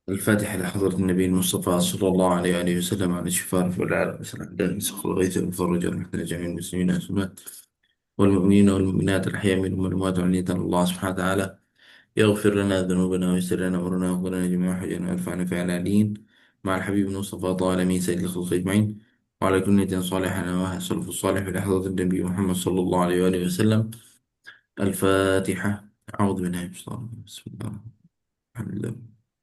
الفاتحة لحضرة النبي المصطفى صلى الله عليه وآله وسلم على الشفاء والعافية والسلام على نسخ الغيث والفرج ورحمة جميع المسلمين والمسلمات والمؤمنين والمؤمنات الأحياء منهم والأموات والنية الله سبحانه وتعالى يغفر لنا ذنوبنا ويسر لنا أمرنا ويغفر لنا جميع حاجنا ويرفعنا في العالين مع الحبيب المصطفى طه الأمين سيد الخلق أجمعين وعلى كل نية صالحة نواها السلف الصالح في لحظة النبي محمد صلى الله عليه وآله وسلم. الفاتحة. أعوذ بالله من الشيطان الرجيم. بسم الله الحمد لله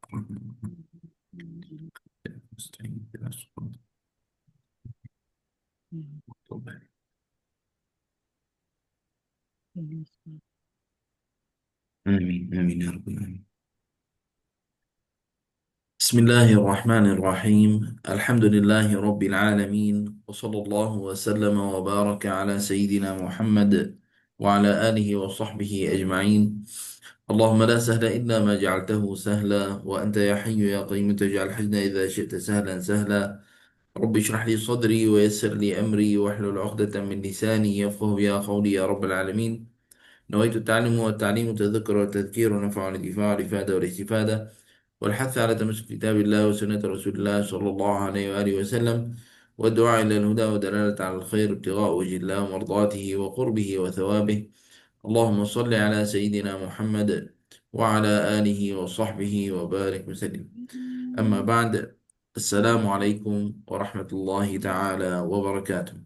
الرحمن الرحيم. نستعين بالله سبحانه وتعالى. آمين آمين يا رب العالمين. بسم الله الرحمن الرحيم. الحمد لله رب العالمين، وصلى الله وسلم وبارك على سيدنا محمد وعلى آله وصحبه أجمعين. اللهم لا سهل إلا ما جعلته سهلا، وأنت يا حي يا قيوم تجعل الحزن إذا شئت سهلا سهلا. رب اشرح لي صدري ويسر لي أمري واحلل عقدة من لساني يفقه يا قولي يا رب العالمين. نويت التعلم والتعليم والتذكر والتذكير ونفع والدفاع والإفادة والاستفادة والحث على تمسك كتاب الله وسنة رسول الله صلى الله عليه وآله وسلم، والدعاء إلى الهدى والدلالة على الخير ابتغاء وجه الله ومرضاته وقربه وثوابه. اللهم صل على سيدنا محمد وعلى آله وصحبه وبارك وسلم. أما بعد، السلام عليكم ورحمة الله تعالى وبركاته.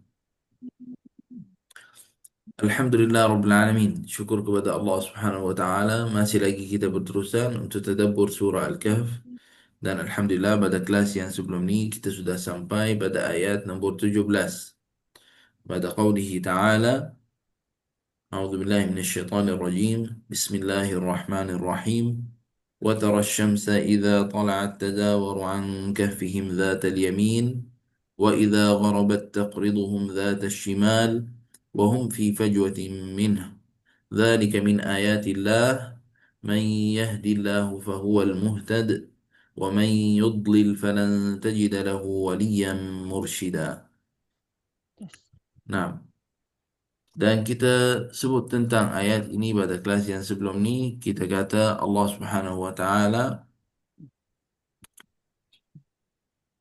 Alhamdulillah Rabbil Alamin. Syukur kepada Allah Subhanahu wa Ta'ala. Masih lagi kita berterusan untuk tadabbur surah Al-Kahf. Dan Alhamdulillah pada kelas yang sebelum ni kita sudah sampai pada ayat nombor 17. Pada qawlihi ta'ala, أعوذ بالله من الشيطان الرجيم. بسم الله الرحمن الرحيم. وترى الشمس إذا طلعت تزاور عن كهفهم ذات اليمين وإذا غربت تقرضهم ذات الشمال وهم في فجوة منه ذلك من آيات الله من يهد الله فهو المهتد ومن يضلل فلن تجد له وليا مرشدا. Nah, dan kita sebut tentang ayat ini pada kelas yang sebelum ni. Kita kata Allah Subhanahu wa Ta'ala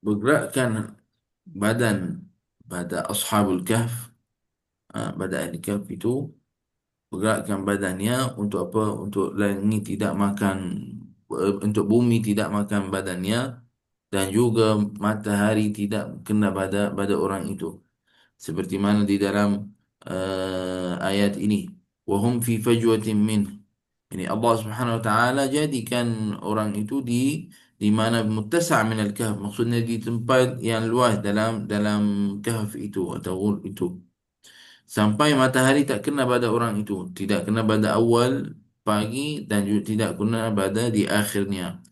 bergerakkan badan pada Ashabul Kahf, pada ahli Kahf itu bergerakkan badannya untuk apa? Untuk langit tidak makan, untuk bumi tidak makan badannya, dan juga matahari tidak kena pada orang itu. Seperti mana di dalam ayat ini, wahum fi fajwatin min. Ini Allah Subhanahu wa taala jadikan orang itu di mana muttasa' min al-kahf, maksudnya di tempat yang luas dalam kahf itu atau ghur itu, sampai matahari tak kena pada orang itu, tidak kena pada awal pagi dan juga tidak kena pada di akhirnya.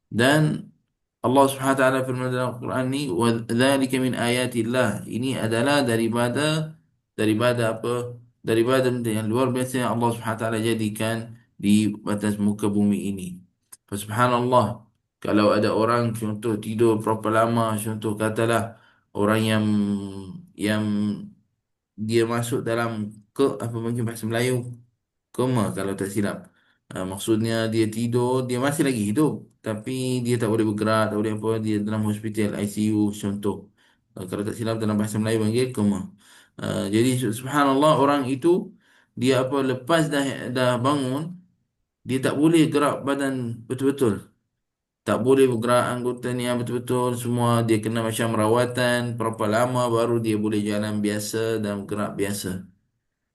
Dan Allah Subhanahu wa taala firman dalam Al-Quran ni, wa dzalika min ayatillah. Ini adalah daripada apa? Daripada benda yang luar biasa yang Allah Subhanahu wa taala jadikan di atas muka bumi ini. Subhanallah, kalau ada orang contoh tidur berapa lama, contoh katalah orang yang dia masuk dalam apa mungkin bahasa Melayu koma kalau tak silap. Maksudnya dia tidur, dia masih lagi hidup, tapi dia tak boleh bergerak, tak boleh apa, dia dalam hospital ICU contoh. Kalau tak silap dalam bahasa Melayu panggil koma. Jadi subhanallah, orang itu dia apa, lepas dah bangun, dia tak boleh gerak badan betul-betul. Tak boleh bergerak anggotanya betul-betul semua, dia kena macam rawatan berapa lama baru dia boleh jalan biasa dan gerak biasa.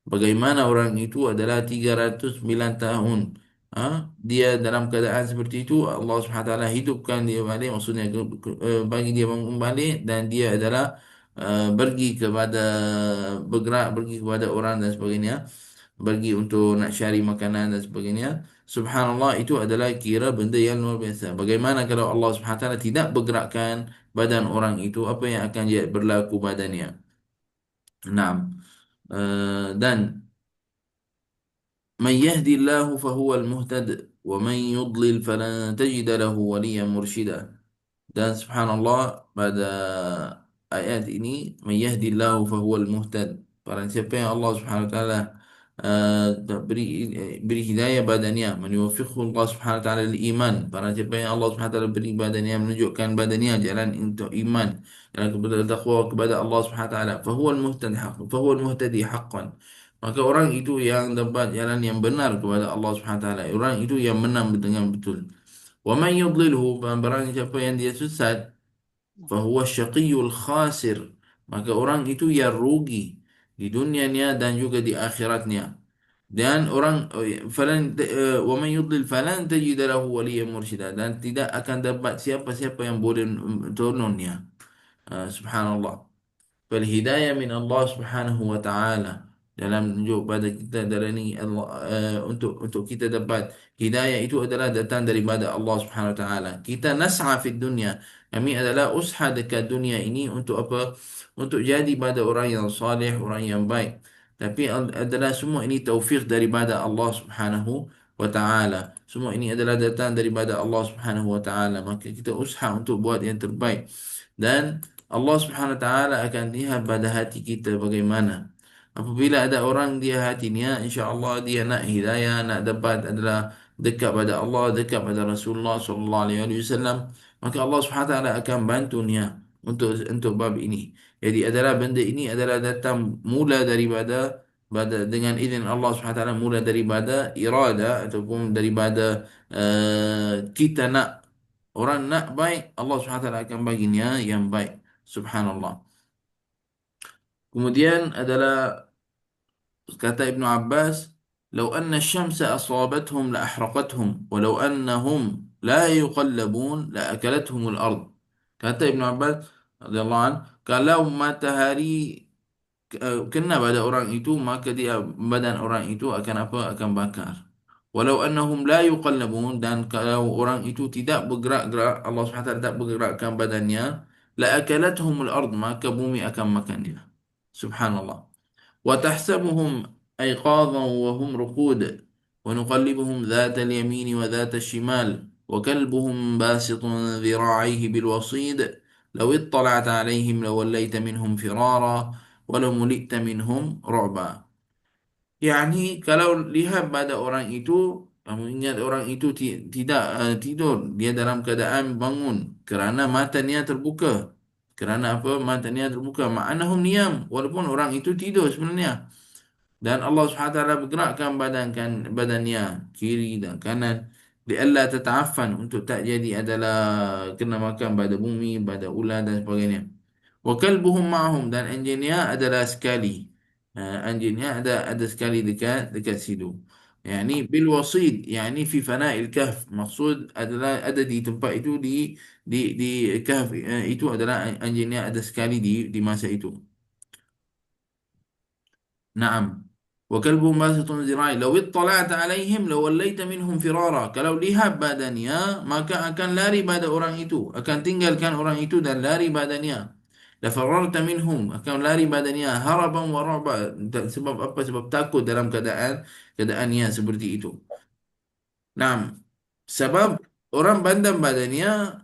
Bagaimana orang itu adalah 309 tahun. Dia dalam keadaan seperti itu, Allah SWT hidupkan dia balik, maksudnya bagi dia bangun balik, dan dia adalah pergi kepada bergerak, pergi kepada orang dan sebagainya, pergi untuk nak cari makanan dan sebagainya. Subhanallah, itu adalah kira benda yang luar biasa. Bagaimana kalau Allah SWT tidak bergerakkan badan orang itu, apa yang akan berlaku badannya? Nah, dan من يهدي الله فهو المهتد ومن يضلل فلن تجد له وليا مرشدا. Dan subhanallah, pada ayat ini, man yahdillahu fahuwal muhtad, barang siapa yang Allah Subhanahu wa taala beri hidayah badannya, man yuwaffiqhu Allah Subhanahu wa taala lil iman. Para siapa yang Allah Subhanahu wa taala beri badannya, menunjukkan badannya jalan untuk iman, jalan kepada takwa kepada Allah Subhanahu wa taala, fa huwa al-muhtadi haqqan, fa huwa al-muhtadi haqqan. Maka orang itu yang dapat jalan yang benar kepada Allah Subhanahu wa taala. Orang itu yang menang dengan betul. Wa man yudlilhu, barang siapa yang dia sesat, fahuwa syaqiyul khasir, maka orang itu yang rugi di dunianya dan juga di akhiratnya. Dan orang wa man yudlil falan tajid lahu waliyyan mursyida, dan tidak akan dapat siapa-siapa yang boleh tolongnya. Subhanallah. Hidayah min Allah Subhanahu wa taala, dalam menunjuk pada kita dalam ini Allah, untuk kita dapat hidayah itu adalah datang daripada Allah Subhanahu wa taala. Kita nas'a fid dunya, kami adalah usaha dekat dunia ini untuk apa? Untuk jadi pada orang yang saleh, orang yang baik. Tapi adalah semua ini taufik daripada Allah Subhanahu wa taala. Semua ini adalah datang daripada Allah Subhanahu wa taala. Maka kita usaha untuk buat yang terbaik. Dan Allah Subhanahu Wa Taala akan lihat pada hati kita bagaimana. Apabila ada orang dia hatinya, insya Allah dia nak hidayah, nak dapat adalah dekat pada Allah, dekat pada Rasulullah Sallallahu Alaihi Wasallam, maka Allah Subhanahu Wa Taala akan bantunya untuk bab ini. Jadi adalah benda ini adalah datang mula daripada dengan izin Allah Subhanahu Wa Taala, mula daripada irada ataupun daripada kita nak. Orang nak baik, Allah SWT akan baginya yang baik. Subhanallah. Kemudian adalah kata Ibn Abbas, "Lau anna syamsa asabathum la ahraqathum, walau annahum la yuqallabun la akalathum al-ard." Kata Ibn Abbas radhiyallahu an, kalau matahari kena pada orang itu, maka dia badan orang itu akan apa? Akan bakar. Walau annahum la yuqallabun, dan kalau orang itu tidak bergerak-gerak, Allah SWT tak bergerakkan badannya, la akalathumul ard, maka bumi akan makannya. Subhanallah. Wa tahsabuhum ayqadhan wa hum ruqud, wa nuqallibuhum dhata al-yamin wa dhata al-shimal, wa kalbuhum basitun dhira'ayhi bil wasid, law ittala'ta alaihim lawallaita minhum firara, walau mulikta minhum ru'ba. Yani kalau lihat pada orang itu, kamu ingat orang itu tidak tidur, dia dalam keadaan bangun kerana matanya terbuka. Kerana apa? Matanya terbuka. Ma'anahum niyam, walaupun orang itu tidur sebenarnya. Dan Allah SWT bergerakkan badannya kiri dan kanan, lialla tata'affan, untuk tak jadi adalah kena makan pada bumi, pada ular dan sebagainya. Wa kalbuhum ma'hum, dan anjingnya adalah sekali. Anjingnya ada sekali dekat situ. Yani bil wasid, yani fi fana'il kahf. Maksud adalah ada di tempat itu, di kahf itu adalah anjingnya ada sekali di masa itu. Naam. Wa kalbuhum basitun zira'i law ittala'ta 'alaihim lawallaita minhum firara. Kalau lihat badannya, maka akan lari pada orang itu, akan tinggalkan orang itu dan lari badannya. La fararta minhum, akan lari badannya haraban wa ra'ba. Sebab apa? Sebab takut dalam keadaannya seperti itu. Naam. Sebab orang bandam badannya,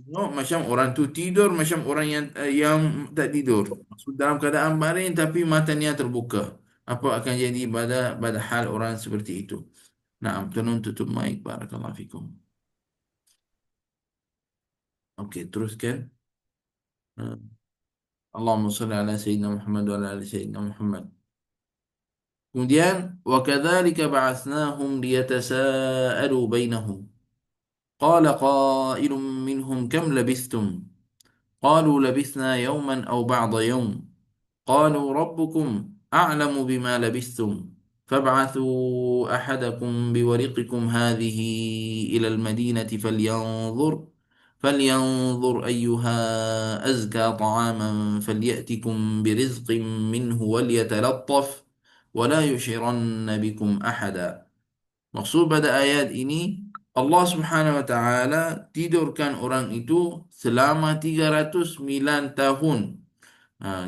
no, macam orang tu tidur, macam orang yang tak tidur. Maksud dalam keadaan baring tapi matanya terbuka. Apa akan jadi pada hal orang seperti itu? Nah, tolong tutup mic. Barakallahu fikum. Okey, teruskan. Uh, Allahumma salli ala Sayyidina Muhammad wa ala ali Sayyidina Muhammad. Kemudian, وَكَذَلِكَ بَعَثْنَاهُمْ لِيَتَسَاءَلُوا بَيْنَهُمْ قَالَ قَائِلٌ مِّنْهُمْ كَمْ لَبِثْتُمْ قالوا لبثنا يوما أو بعض يوم قالوا ربكم أعلم بما لبثتم فابعثوا أحدكم بورقكم هذه إلى المدينة فلينظر أيها أزكى طعاما فليأتكم برزق منه وليتلطف ولا يشعرن بكم أحدا. Maksud pada ayat ini, Allah Subhanahu wa taala tidurkan orang itu selama 309 tahun.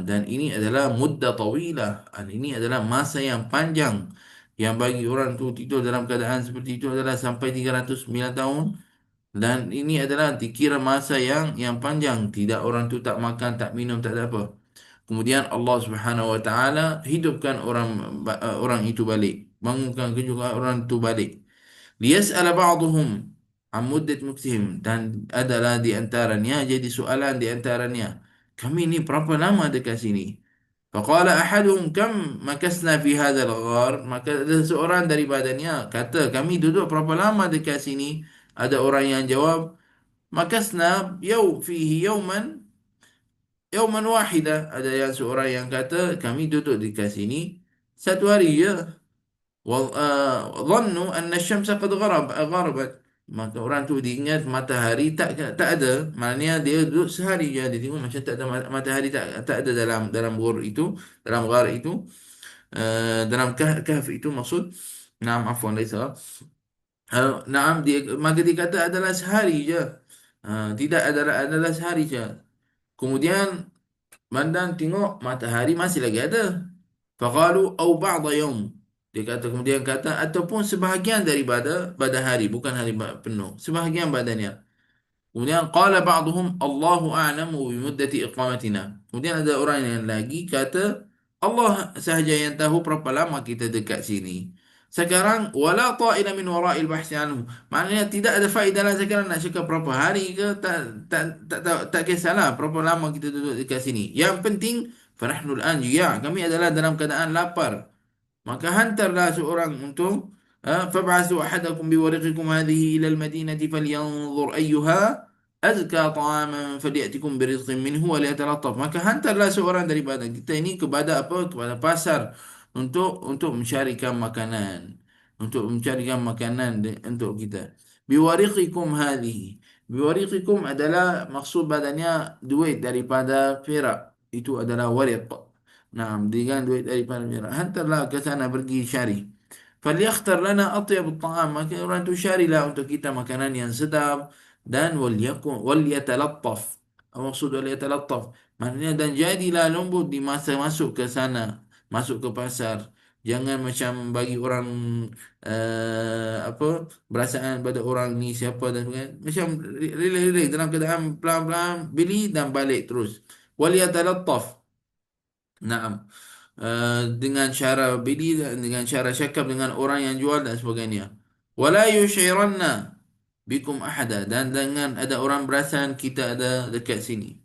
Dan ini adalah muddah tawilah. Dan ini adalah masa yang panjang. Yang bagi orang tu tidur dalam keadaan seperti itu adalah sampai 309 tahun. Dan ini adalah dikira masa yang panjang. Tidak, orang tu tak makan, tak minum, tak ada apa. Kemudian Allah Subhanahu wa taala hidupkan orang itu balik, bangunkan juga orang itu balik. Liyas'ala ba'dhum an muddat muktihim, dan adalah di antaranya jadi soalan di antaranya, kami ni berapa lama dekat sini? Faqala ahaduhum kam makasna fi hadzal ghar, maka ada seorang daripadanya kata, kami duduk berapa lama dekat sini? Ada orang yang jawab, makasna fihi yauman wahida. Ada yang seorang yang kata, kami duduk dekat sini satu hari je. Dhannu anna asy-syamsa qad gharabat. Maka orang tu diingat matahari tak ada. Maknanya dia duduk sehari je, dia tengok macam tak ada matahari, tak ada dalam ghor itu, dalam ghar itu, dalam kahf itu maksud. Naam, afwan, laisa. Naam, maka dia kata adalah sehari je. Tidak adalah sehari je. Kemudian Mandan tengok matahari masih lagi ada. Faqalu au ba'da yaum. Dia kata, kemudian kata, ataupun sebahagian pada hari, bukan hari penuh, sebahagian badannya. Kemudian qala ba'dhum Allahu a'lamu bi muddati iqamatina. Kemudian ada orang yang lagi kata, Allah sahaja yang tahu berapa lama kita dekat sini. Sekarang wala ta'ila min wara'il bahsi anhu. Maknanya tidak ada faedah lah sekarang nak cakap berapa hari ke, tak kisahlah berapa lama kita duduk dekat sini. Yang penting fanahnul an ya, kami adalah dalam keadaan lapar. Maka hantarlah seorang untuk fab'athu ahadakum biwariqikum hadhihi ila al-madinati falyanzur ayyuha azka ta'aman falyatikum birizqin minhu wa liyatalattaf. Maka hantarlah seorang daripada kita ini kepada apa? Kepada pasar untuk mencarikan makanan. Untuk mencarikan makanan untuk kita. Biwariqikum hadhihi. Biwariqikum adalah maksud badannya duit daripada perak. Itu adalah wariq. Nah, dengan duit daripada perak. Hantarlah ke sana pergi cari. Falyakhtar lana atyab at-ta'am. Maka orang tu carilah untuk kita makanan yang sedap dan walyatalattaf. Maksud walyatalattaf, maknanya dan jadilah lembut di masa masuk ke sana, masuk ke pasar. Jangan macam bagi orang apa perasaan pada orang ni siapa dan sebagainya. Macam relax dalam keadaan pelan-pelan beli dan balik terus. Walyatalattaf. Naam. Dengan cara beli dan dengan cara cakap dengan orang yang jual dan sebagainya. Wala yushiranna bikum ahada, dan dengan ada orang perasan kita ada dekat sini.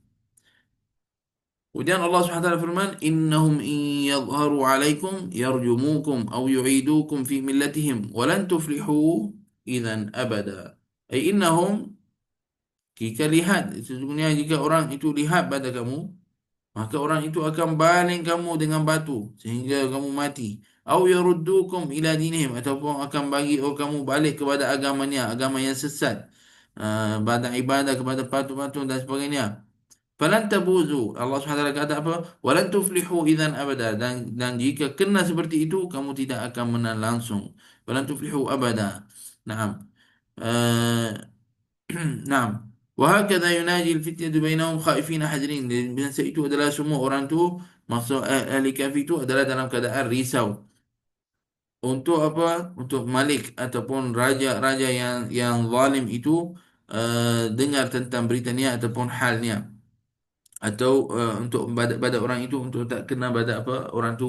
Kemudian Allah Subhanahu wa taala firman, innahum in yadhharu alaikum yarjumukum aw yu'idukum fi millatihim wa lan tuflihu idzan abada. Ay innahum, jika lihat, sesungguhnya jika orang itu lihat pada kamu, maka orang itu akan baling kamu dengan batu sehingga kamu mati. Au yaruddukum ila dinihim, ataupun akan bagi kamu balik kepada agamanya, agama yang sesat. Pada ibadah kepada patung-patung dan sebagainya. Falan tabuzu. Allah SWT kata apa? Walan tuflihu idzan abada. Dan jika kena seperti itu, kamu tidak akan menang langsung. Walan tuflihu abada. Naam. Uh, Naam. وهكذا يناجي الفتية بينهم خائفين حذرين. Dan itu adalah semua orang tu, maksud ahli kahfi itu adalah dalam keadaan risau. Untuk apa? Untuk Malik ataupun raja-raja yang zalim itu dengar tentang beritanya ataupun halnya, atau untuk pada orang itu untuk tak kena pada apa orang tu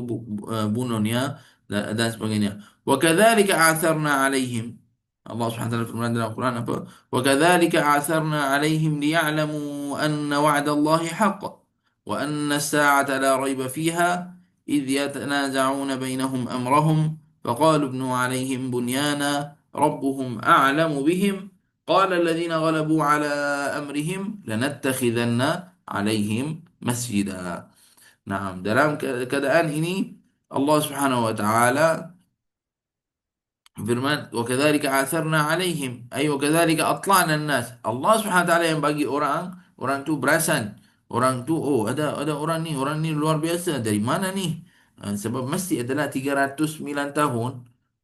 bunuhnya dan sebagainya. Wa kadzalika atharna alaihim. Allah Subhanahu wa taala firman dalam Al-Quran apa? Wa kadzalika atharna alaihim liya'lamu anna wa'da Allahi haqq wa anna as-sa'ata la rayba fiha idh yatanaza'una bainahum amrahum faqalu ibnu alaihim bunyana rabbuhum a'lamu bihim qala alladhina ghalabu ala amrihim lanattakhidhanna alaihim masjidah. Nah, dalam keadaan ini Allah Subhanahu wa taala firman, wa kadzalika atharna alaihim, ay wa kadzalika atla'na an-nas. Allah Subhanahu wa taala yang bagi orang tu berasan. Orang tu, oh, ada orang ni luar biasa. Dari mana ni? Sebab mesti adalah 309 tahun,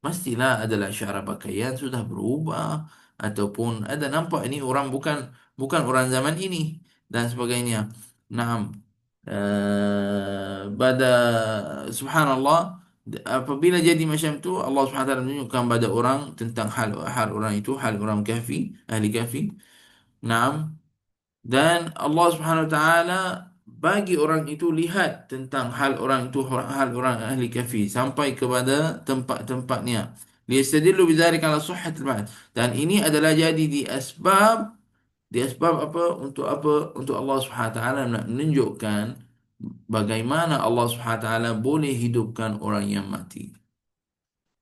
mestilah adalah cara pakaian sudah berubah, ataupun ada nampak ini orang bukan orang zaman ini dan sebagainya. Nah, pada subhanallah, apabila jadi macam tu, Allah Subhanahu wa taala menunjukkan pada orang tentang hal orang itu, hal orang kahfi, ahli kahfi. Naam. Dan Allah Subhanahu wa taala bagi orang itu lihat tentang hal orang itu, hal orang ahli kahfi sampai kepada tempat-tempatnya. Liyastadillu bidzalika ala sihhatil ba'th. Dan ini adalah jadi di asbab apa? Untuk apa? Untuk Allah Subhanahu wa taala nak menunjukkan bagaimana Allah Subhanahu wa taala boleh hidupkan orang yang mati.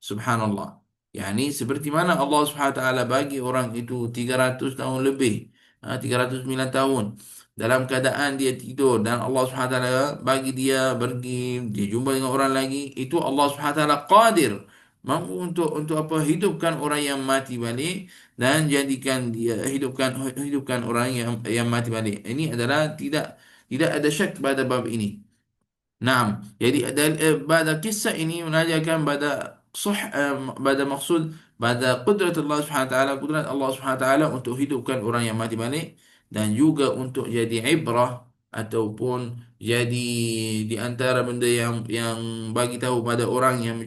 Subhanallah. Yani seperti mana Allah Subhanahu Wa Taala bagi orang itu 300 tahun lebih, 309 tahun dalam keadaan dia tidur, dan Allah Subhanahu Wa Taala bagi dia pergi, dia jumpa dengan orang lagi, itu Allah Subhanahu Wa Taala qadir, mampu untuk apa? Hidupkan orang yang mati balik dan jadikan dia hidupkan orang yang mati balik. Ini adalah tidak ada syak pada bab ini. Naam. Jadi pada kisah ini menandakan pada pada maksud pada kudrat Allah Subhanahu wa taala, kudrat Allah Subhanahu wa taala untuk hidupkan orang yang mati balik, dan juga untuk jadi ibrah ataupun jadi di antara benda yang bagi tahu pada orang yang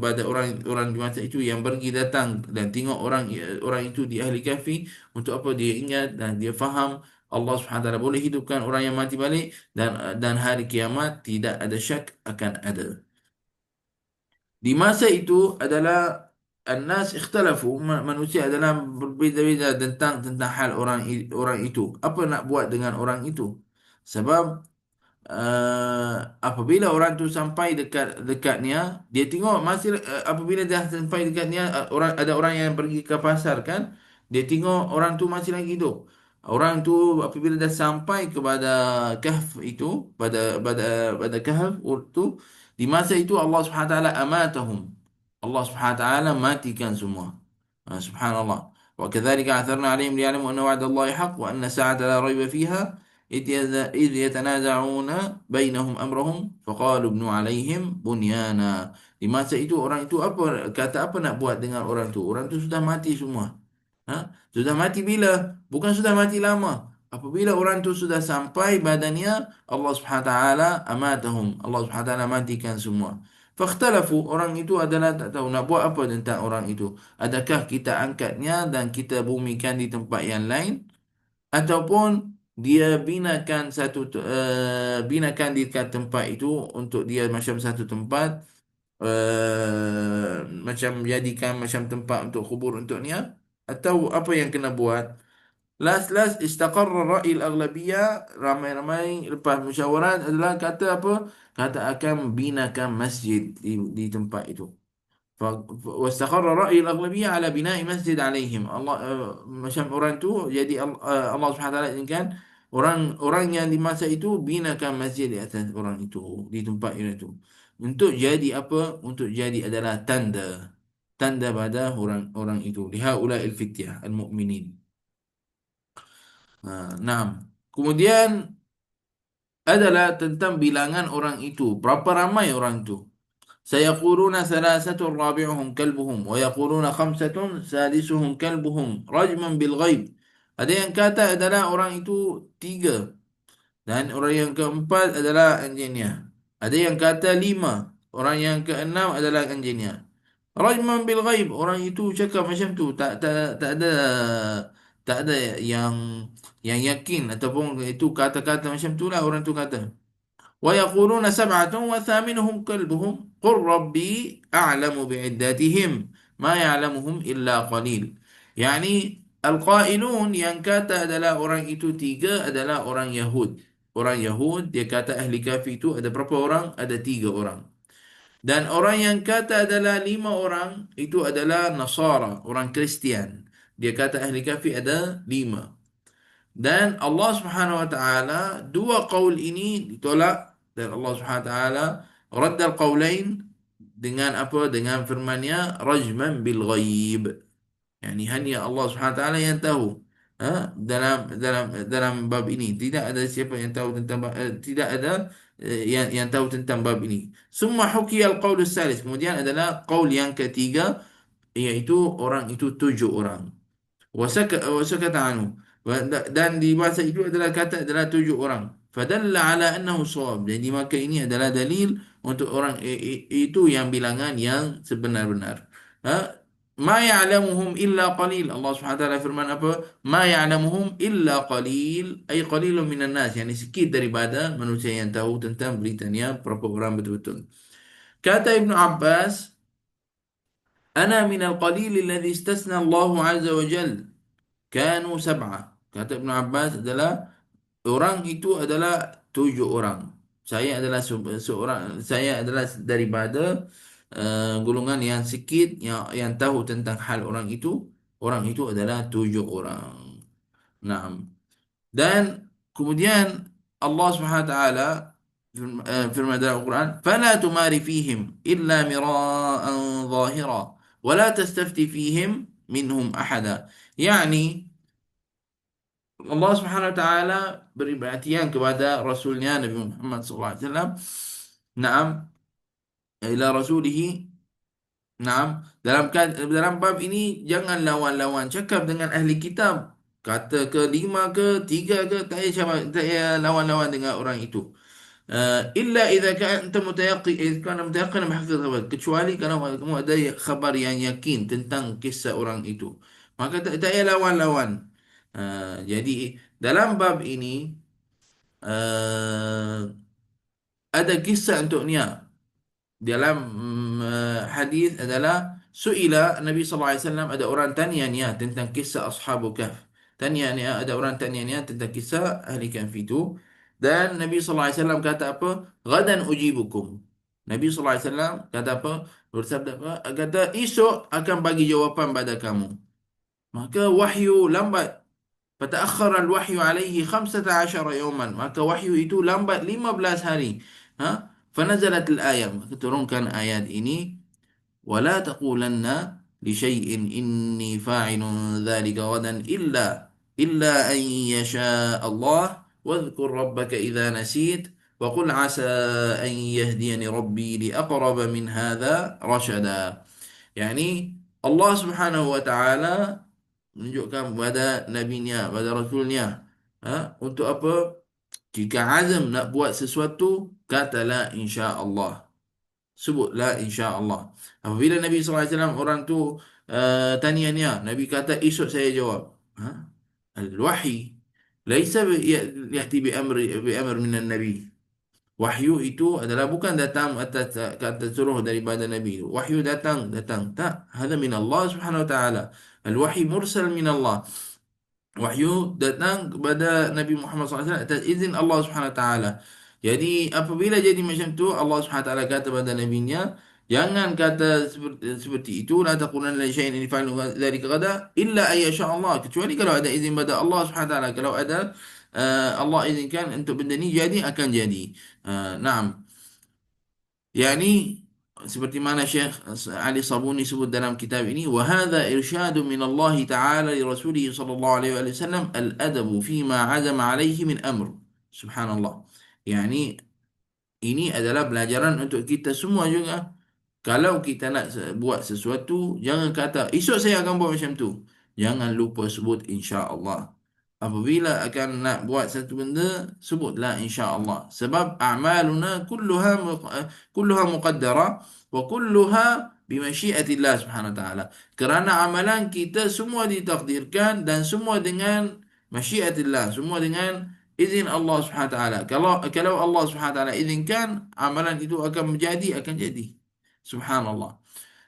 pada orang di masa itu yang pergi datang dan tengok orang itu di ahli kahfi, untuk apa? Dia ingat dan dia faham Allah Subhanahu wa taala boleh hidupkan orang yang mati balik, dan hari kiamat tidak ada syak akan ada. Di masa itu adalah An-nas ikhtalafu, manusia adalah berbeza-beza tentang hal orang itu. Apa nak buat dengan orang itu? Sebab apabila orang tu sampai dekatnya, dia tengok masih apabila dah sampai dekatnya, ada orang yang pergi ke pasar kan, dia tengok orang tu masih lagi hidup. Orang tu apabila dah sampai kepada kahf itu, pada kahf itu, di masa itu Allah Subhanahu wa taala amatahum. Allah Subhanahu wa taala matikan semua. Subhanallah. وكذلك أعثرنا عليهم ليعلموا أن وعد الله حق وأن الساعة لا ريب فيها إذ يتنازعون بينهم أمرهم فقالوا ابنوا عليهم بنيانا. Di masa itu orang itu apa nak buat dengan orang itu? Orang itu sudah mati semua. Sudah mati bila? Bukan sudah mati lama. Apabila orang itu sudah sampai badannya, Allah Subhanahu wa taala amatahum. Allah Subhanahu wa taala matikan semua. Fakhtalafu, orang itu adalah tak tahu nak buat apa tentang orang itu. Adakah kita angkatnya dan kita bumikan di tempat yang lain, ataupun dia binakan di dekat tempat itu untuk dia macam satu tempat, macam jadikan macam tempat untuk kubur untuknya, atau apa yang kena buat? Last istaqarra ra'i al-aghlabiyah, ramai-ramai lepas musyawarah adalah kata apa? Kata akan binakan masjid di tempat itu. واستقر رأي الأغلبية على بناء مسجد عليهم. Allah macam orang tu jadi Allah Subhanahu wa taala inginkan orang yang di masa itu binakan masjid di atas orang itu, di tempat itu, untuk jadi apa? Untuk jadi adalah tanda pada orang itu, lihaula'il fityah al-mu'minin. Naam. Kemudian adalah tentang bilangan orang itu, berapa ramai orang itu. سيقولون ثلاثة رابعهم كلبهم ويقولون خمسة سادسهم كلبهم رجما بالغيب. Ada yang kata adalah orang itu tiga, dan orang yang keempat adalah anjingnya. Ada yang kata lima, orang yang keenam adalah anjingnya. Rajman bil ghaib, orang itu cakap macam tu, tak ada yang yakin ataupun itu kata-kata macam tu lah orang tu kata. ويقولون سبعة وثامنهم كلبهم قل ربي أعلم بعدتهم ما يعلمهم إلا قليل. يعني القائلون yang kata adalah orang itu tiga adalah orang Yahud. Orang Yahud dia kata ahli kahfi itu ada berapa orang? Ada tiga orang. Dan orang yang kata adalah lima orang itu adalah Nasara, orang Kristian. Dia kata ahli kahfi ada lima. Dan Allah Subhanahu wa taala dua qaul ini ditolak, dan Allah Subhanahu wa taala radd al-qaulain dengan apa? Dengan firman-Nya rajman bil ghaib. Yani hanya Allah Subhanahu wa taala yang tahu. Dalam bab ini tidak ada siapa yang tahu tentang tidak ada yang tahu tentang bab ini. Summa hukiya al-qaul salis, kemudian adalah qaul yang ketiga, iaitu orang itu tujuh orang. Wasakata anhu. Dan di masa itu adalah kata adalah tujuh orang. Fadalla ala annahu shawab. Jadi maka ini adalah dalil untuk orang itu yang bilangan yang sebenar-benar. Ha? ma ya'lamuhum illa qalil. Allah Subhanahu wa taala firman apa? Ma ya'lamuhum illa qalil, ay qalilun minan nas, yani sikit daripada manusia yang tahu tentang beritanya berapa orang betul-betul. Kata Ibnu Abbas, ana minal qalil alladhi istasna Allah azza wa jal, kanu sab'ah. Kata Ibnu Abbas adalah orang itu adalah 7 orang. Saya adalah seorang, saya adalah daripada golongan yang sikit yang tahu tentang hal orang itu. Orang itu adalah 7 orang. Naam. Dan kemudian Allah Subhanahu wa taala firman dalam Al-Quran, "Fala tumari fihim illa mira'an zahira, wa la tastafti fihim minhum ahada." Yani Allah Subhanahu wa taala beri perhatian kepada rasulnya Nabi Muhammad sallallahu alaihi wasallam. Naam, ila rasulihi. Naam, dalam bab ini jangan lawan-lawan cakap dengan ahli kitab. Kata ke 5 ke 3 ke, tak payah lawan-lawan dengan orang itu. Illa idza anta mutayaqqin, idza kana mutayaqqin bihifdz khabar, kecuali kalau kamu ada khabar yang yakin tentang kisah orang itu, maka tak payah lawan-lawan. Jadi dalam bab ini uh, ada kisah untuknya. Dalam hadis adalah suila Nabi sallallahu alaihi wasallam, ada orang tanya tentang kisah Ashabul Kahf. Ada orang tanya tentang kisah ahli Kahf itu, dan Nabi sallallahu alaihi wasallam kata apa? Gadan ujibukum. Nabi sallallahu alaihi wasallam kata apa? Bersabda apa? Kata esok akan bagi jawapan pada kamu. Maka wahyu lambat. فتأخر الوحي عليه 15 يوما, maka wahyu itu lambat 15 hari. فنزلت الآية, maka turunkan ayat ini, ولا تقولن لشيء إني فاعل ذلك غدا إلا أن يشاء الله واذكر ربك إذا نسيت وقل عسى أن يهديني ربي لأقرب من هذا رشدا. Yani Allah Subhanahu wa taala menunjukkan kepada nabinya, pada rasulnya, untuk apa? Jika azam nak buat sesuatu, katalah insya-Allah. Sebutlah insya-Allah. Apabila Nabi sallallahu alaihi wasallam orang tu tanya, Nabi kata esok saya jawab. Al-wahyi laisa yati bi amr min nabi. Wahyu itu adalah bukan datang atas kata suruh daripada Nabi. Wahyu datang. Tak. Hada min Allah Subhanahu wa taala. Al-wahyi mursal min Allah. Wahyu datang kepada Nabi Muhammad SAW atas izin Allah Subhanahu Wa Taala. Jadi apabila jadi macam tu, Allah Subhanahu Wa Taala kata kepada nabinya, jangan kata seperti itu, la taqulanna li syai'in fa'alu dzalika ghadan illa ay yasha Allah, kecuali kalau ada izin pada Allah Subhanahu Wa Taala. Kalau ada Allah izinkan untuk benda ni jadi, akan jadi. Naam. Yani seperti mana Syekh Ali Sabuni sebut dalam kitab ini, wa hadza irsyadun min Allah Ta'ala li Rasulih sallallahu alaihi wasallam al-adabu fima azama alaihi min amr. Subhanallah. Yani ini adalah pelajaran untuk kita semua juga. Kalau kita nak buat sesuatu, jangan kata esok saya akan buat macam tu. Jangan lupa sebut insya-Allah. Apabila akan nak buat satu benda, sebutlah insya-Allah. Sebab a'maluna kulluha muqaddara wa kulluha bimasyiatillah subhanahu wa ta'ala. Kerana amalan kita semua ditakdirkan dan semua dengan masyiatillah, semua dengan izin Allah subhanahu wa ta'ala. Kalau Allah subhanahu wa ta'ala izinkan, amalan itu akan menjadi, akan jadi. Subhanallah.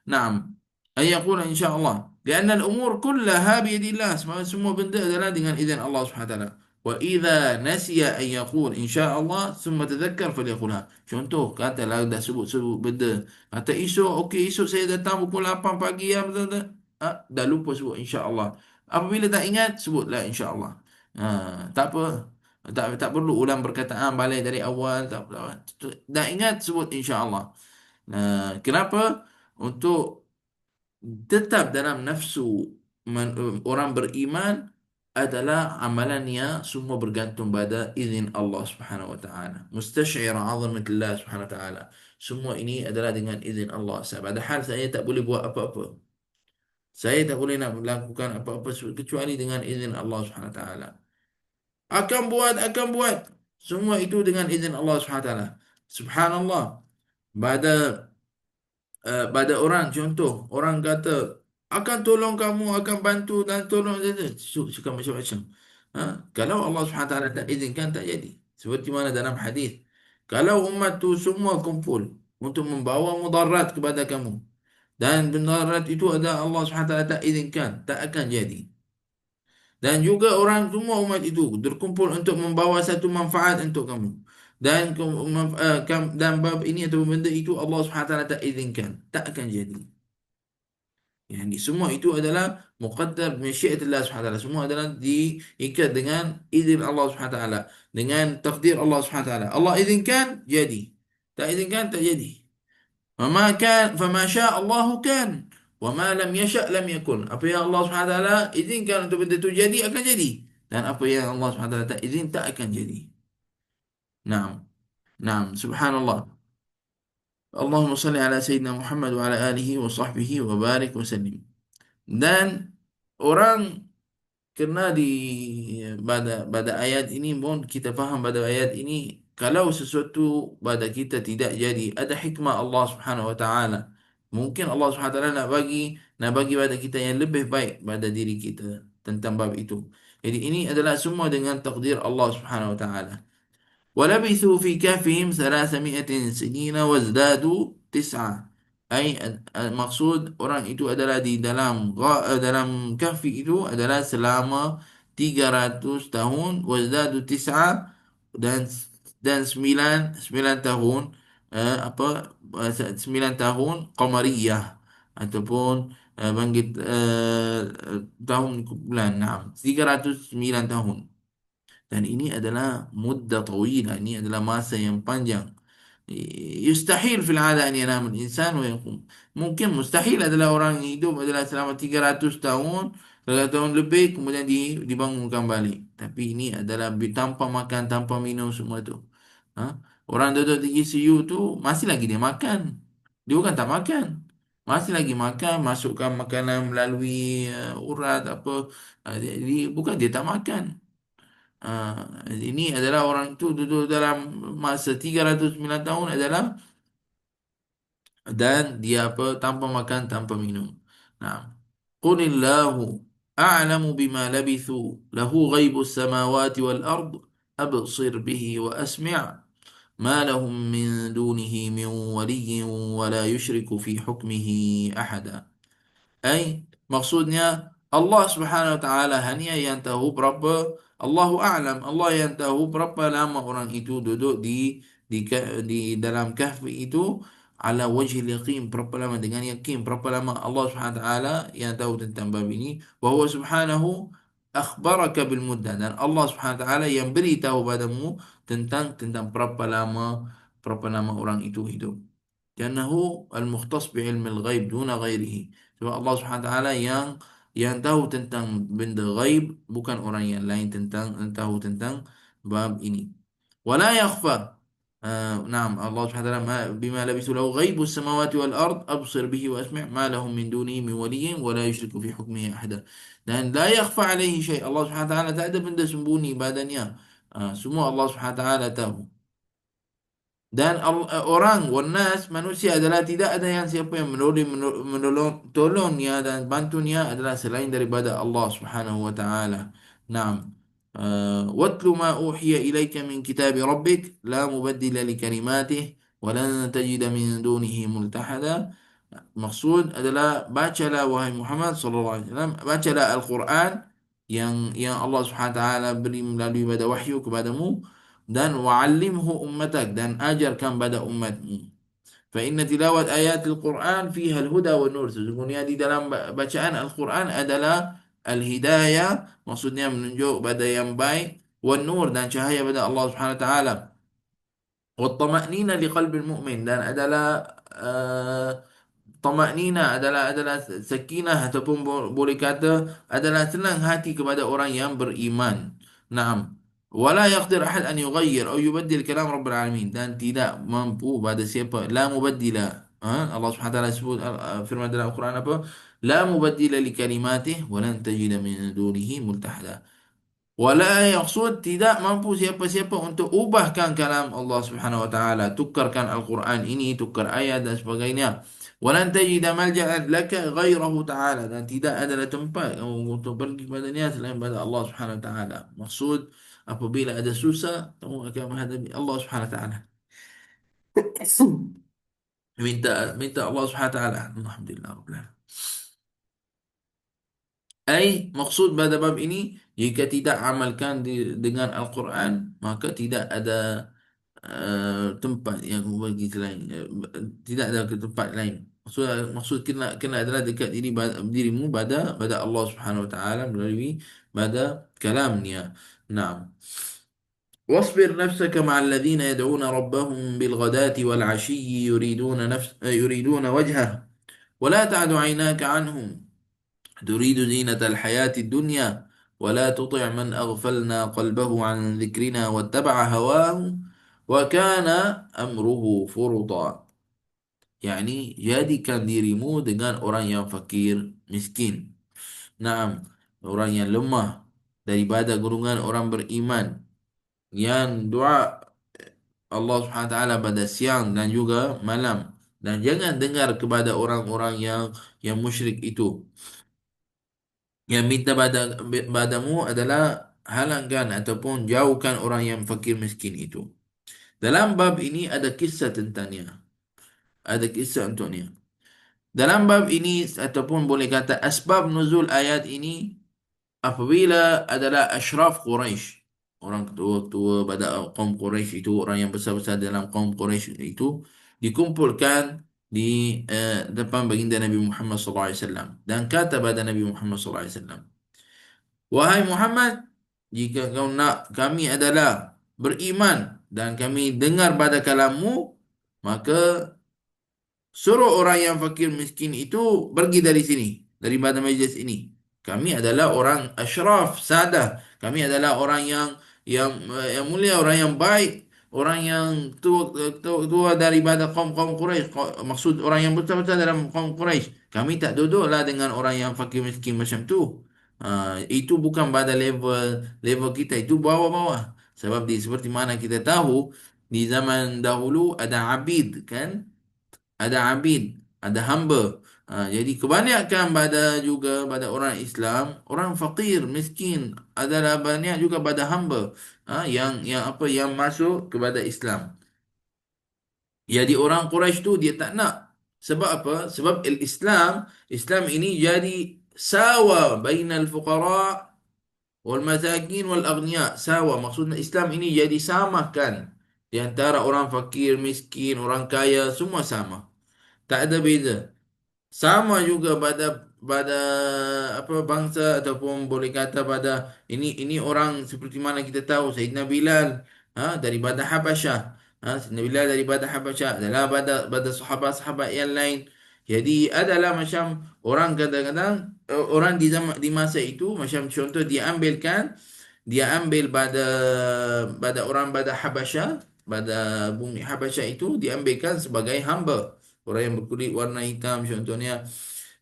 Naam. Ay yaqula insyaallah. Kerana al-umur kullaha bi yadillah. Semua benda adalah dengan izin Allah Subhanahu wa taala. Wa idza nasiya an yaqul insyaallah thumma tadhakkar falyaqulha. Contoh, katalah dah sebut-sebut benda. Kata esok, okey esok saya datang pukul 8 pagi ya, betul tak? Dah lupa sebut insyaallah. Apabila tak ingat, sebutlah insyaallah. Tak apa. Tak perlu ulang perkataan balik dari awal, tak perlu. Dah ingat, sebut insyaallah. Kenapa? Untuk tetap dalam nafsu orang beriman adalah amalannya semua bergantung pada izin Allah Subhanahu wa taala. Mustasyir 'azamatillah Subhanahu wa taala. Semua ini adalah dengan izin Allah. Padahal saya tak boleh buat apa-apa. Saya tak boleh nak melakukan apa-apa kecuali dengan izin Allah Subhanahu wa taala. Akan buat. Semua itu dengan izin Allah Subhanahu wa taala. Subhanallah. Pada pada orang, contoh orang kata akan tolong kamu, akan bantu dan tolong. Cakap macam-macam. Ha? Kalau Allah SWT tak izinkan, tak jadi. Seperti mana dalam hadis. Kalau umat tu semua kumpul untuk membawa mudarat kepada kamu, dan mudarat itu ada Allah SWT tak izinkan, tak akan jadi. Dan juga orang semua umat itu berkumpul untuk membawa satu manfaat untuk kamu. Dan bab ini atau benda itu Allah SWT tak izinkan, tak akan jadi. Yani semua itu adalah muqaddar masyiatillah subhanahu wa taala. Semua adalah diikat dengan izin Allah subhanahu wa taala, dengan takdir Allah subhanahu wa taala. Allah izinkan jadi. Tak izinkan tak jadi. Fama kan fama syaa Allahu kan wa ma lam yasha lam yakun. Apa yang Allah subhanahu wa taala izinkan untuk benda itu jadi akan jadi. Dan apa yang Allah subhanahu wa taala tak izin tak akan jadi. Naam. Naam, subhanallah. Allahumma salli ala sayyidina Muhammad wa ala alihi wa sahbihi wa barik wa sallim. Dan orang kena pada ayat ini pun kita faham pada ayat ini kalau sesuatu pada kita tidak jadi ada hikmah Allah Subhanahu wa taala. Mungkin Allah Subhanahu wa taala nak bagi pada kita yang lebih baik pada diri kita tentang bab itu. Jadi ini adalah semua dengan takdir Allah Subhanahu wa taala. ولبثوا في كهفهم 300 سنين وازدادوا 9. Maksud orang itu adalah di dalam kahfi itu adalah selama 300 tahun wazdadu 9 dan 9 tahun, 9 tahun qamariyah ataupun bangkit tahun bulan. Nah, 309 tahun. Dan ini adalah muddah tawilah. Ini adalah masa yang panjang. Yustahil fil ada an yanam al-insan wa yaqum. Mungkin mustahil adalah orang hidup adalah selama 300 tahun, 300 tahun lebih kemudian dibangunkan balik. Tapi ini adalah tanpa makan, tanpa minum semua tu. Ha? Orang duduk di ICU tu masih lagi dia makan. Dia bukan tak makan. Masih lagi makan, masukkan makanan melalui urat apa. Jadi bukan dia tak makan. Ini adalah orang itu duduk dalam masa 309 tahun adalah dan dia apa tanpa makan tanpa minum. Nah, Qulillahu a'lamu bima labithu lahu ghaibus samawati wal ard absir bihi wa asmi' ma lahum min dunihi min waliyyin wa la yushriku fi hukmihi ahada. Maksudnya Allah Subhanahu wa taala hanya yang tahu berapa, Allahu a'lam, Allah yang tahu berapa lama orang itu duduk di dalam kahfi itu ala wajhil yaqin, berapa lama dengan yakin, berapa lama Allah Subhanahu wa taala yang tahu tentang bab ini. Wa huwa subhanahu akhbaraka bil muddah, dan Allah Subhanahu wa taala yang beritahu padamu tentang berapa lama orang itu hidup. لأنه المختص بعلم الغيب دون غيره. Sebab Allah Subhanahu wa taala yang tahu tentang benda gaib, bukan orang yang lain tahu tentang bab ini. ولا يخفى. نعم الله سبحانه وتعالى بما لبثوا له غيب السماوات والأرض أبصر به وأسمع ما لهم من دونه من ولي ولا يشرك في حكمه أحدا. Dan لا يخفى عليه شيء. Allah Subhanahu wa taala tak ada benda sembunyi badannya. Semua Allah Subhanahu wa taala tahu. Dan orang wanas manusia adalah tidak ada yang siapa yang menolong tolongnya dan bantunya adalah selain daripada Allah Subhanahu wa taala. Naam. Watlu ma uhiya ilaika min kitab rabbik la mubaddila li kalimatihi wa lan tajida min dunihi multahada. Maksud adalah bacalah wahai Muhammad sallallahu alaihi wasallam, bacalah Al-Quran yang Allah Subhanahu wa taala beri melalui pada wahyu kepadamu, dan wa'allimhu ummatak, dan ajarkan pada umatmu. Fa inna tilawat ayatil Quran fiha al-huda wa nur. Sesungguhnya di dalam bacaan Al-Quran adalah al-hidayah, maksudnya menunjuk pada yang baik, wa nur, dan cahaya pada Allah Subhanahu wa taala. Wa tama'nina li qalbil mu'min, dan adalah tamaknina adalah sakinah, ataupun boleh kata adalah senang hati kepada orang yang beriman. Naam. Wala yaqdir ahad an yughayyir atau yubaddil kalam Rabbil alamin, dan tidak mampu pada siapa la mubaddila. Allah Subhanahu wa taala sebut firman dalam Al-Quran apa? La mubaddila li kalimatihi wa lan tajida min dunihi multahada. Wala yaqsud, tidak mampu siapa-siapa untuk ubahkan kalam Allah Subhanahu wa taala, tukarkan Al-Quran ini, tukar ayat dan sebagainya. Walan tajida malja'an laka ghairahu ta'ala, dan tidak adalah tempat kamu untuk pergi kepadanya selain pada Allah Subhanahu wa taala. Maksud, apabila ada susah kamu akan menghadapi Allah Subhanahu wa taala. Minta Allah Subhanahu wa taala. Alhamdulillah rabbil alamin. Maksud pada bab ini, jika tidak amalkan dengan Al-Quran, maka tidak ada tempat yang bagi selain, tidak ada ke tempat lain. Maksud kena adalah dekat dirimu pada Allah Subhanahu Wa Taala melalui pada kalamnya. Naam. واصبر نفسك مع الذين يدعون ربهم بالغداة والعشي يريدون وجهه ولا تعد عيناك عنهم تريد زينة الحياة الدنيا ولا تطع من أغفلنا قلبه عن ذكرنا واتبع هواه وكان أمره فرطا. Yani, jadikan dirimu dengan orang yang fakir, miskin. Naam, orang yang lemah daripada golongan orang beriman yang doa Allah Subhanahu Wa Taala pada siang dan juga malam, dan jangan dengar kepada orang-orang yang musyrik itu. Yang minta padamu adalah halangkan ataupun jauhkan orang yang fakir miskin itu. Dalam bab ini ada kisah tentangnya. Ada kisah untuknya. Dalam bab ini, ataupun boleh kata asbab nuzul ayat ini, apabila adalah ashraf Quraisy, orang tua-tua pada kaum Quraisy itu, orang yang besar-besar dalam kaum Quraisy itu, dikumpulkan di depan baginda Nabi Muhammad SAW, dan kata pada Nabi Muhammad SAW, "Wahai Muhammad, jika kau nak kami adalah beriman dan kami dengar pada kalammu, maka suruh orang yang fakir miskin itu pergi dari sini, daripada majlis ini. Kami adalah orang asyraf, sadah. Kami adalah orang yang mulia, orang yang baik, orang yang tua daripada kaum-kaum Quraisy. Maksud orang yang betul-betul dalam kaum Quraisy. Kami tak duduklah dengan orang yang fakir miskin macam tu. Itu bukan pada level kita, itu bawah-bawah. Sebab seperti mana kita tahu, di zaman dahulu ada abid, kan? Ada abid, ada hamba. Jadi kebanyakan pada orang Islam, orang fakir, miskin adalah banyak juga pada hamba, yang masuk kepada Islam. Jadi orang Quraisy tu dia tak nak. Sebab apa? Sebab Islam ini jadi sawa bainal fuqara wal masakin wal aghniya. Sawa, maksudnya Islam ini jadi samakan di antara orang fakir, miskin, orang kaya, semua sama. Tak ada beza. Sama juga pada apa bangsa, ataupun boleh kata pada ini orang seperti mana kita tahu Sayyidina Bilal, daripada Habasyah. Sayyidina Bilal daripada Habasyah adalah pada sahabat-sahabat yang lain. Jadi adalah macam orang kadang-kadang, orang di masa itu, macam contoh dia ambil pada orang pada Habasyah, pada bumi Habasyah itu diambilkan sebagai hamba. Orang yang berkulit warna hitam contohnya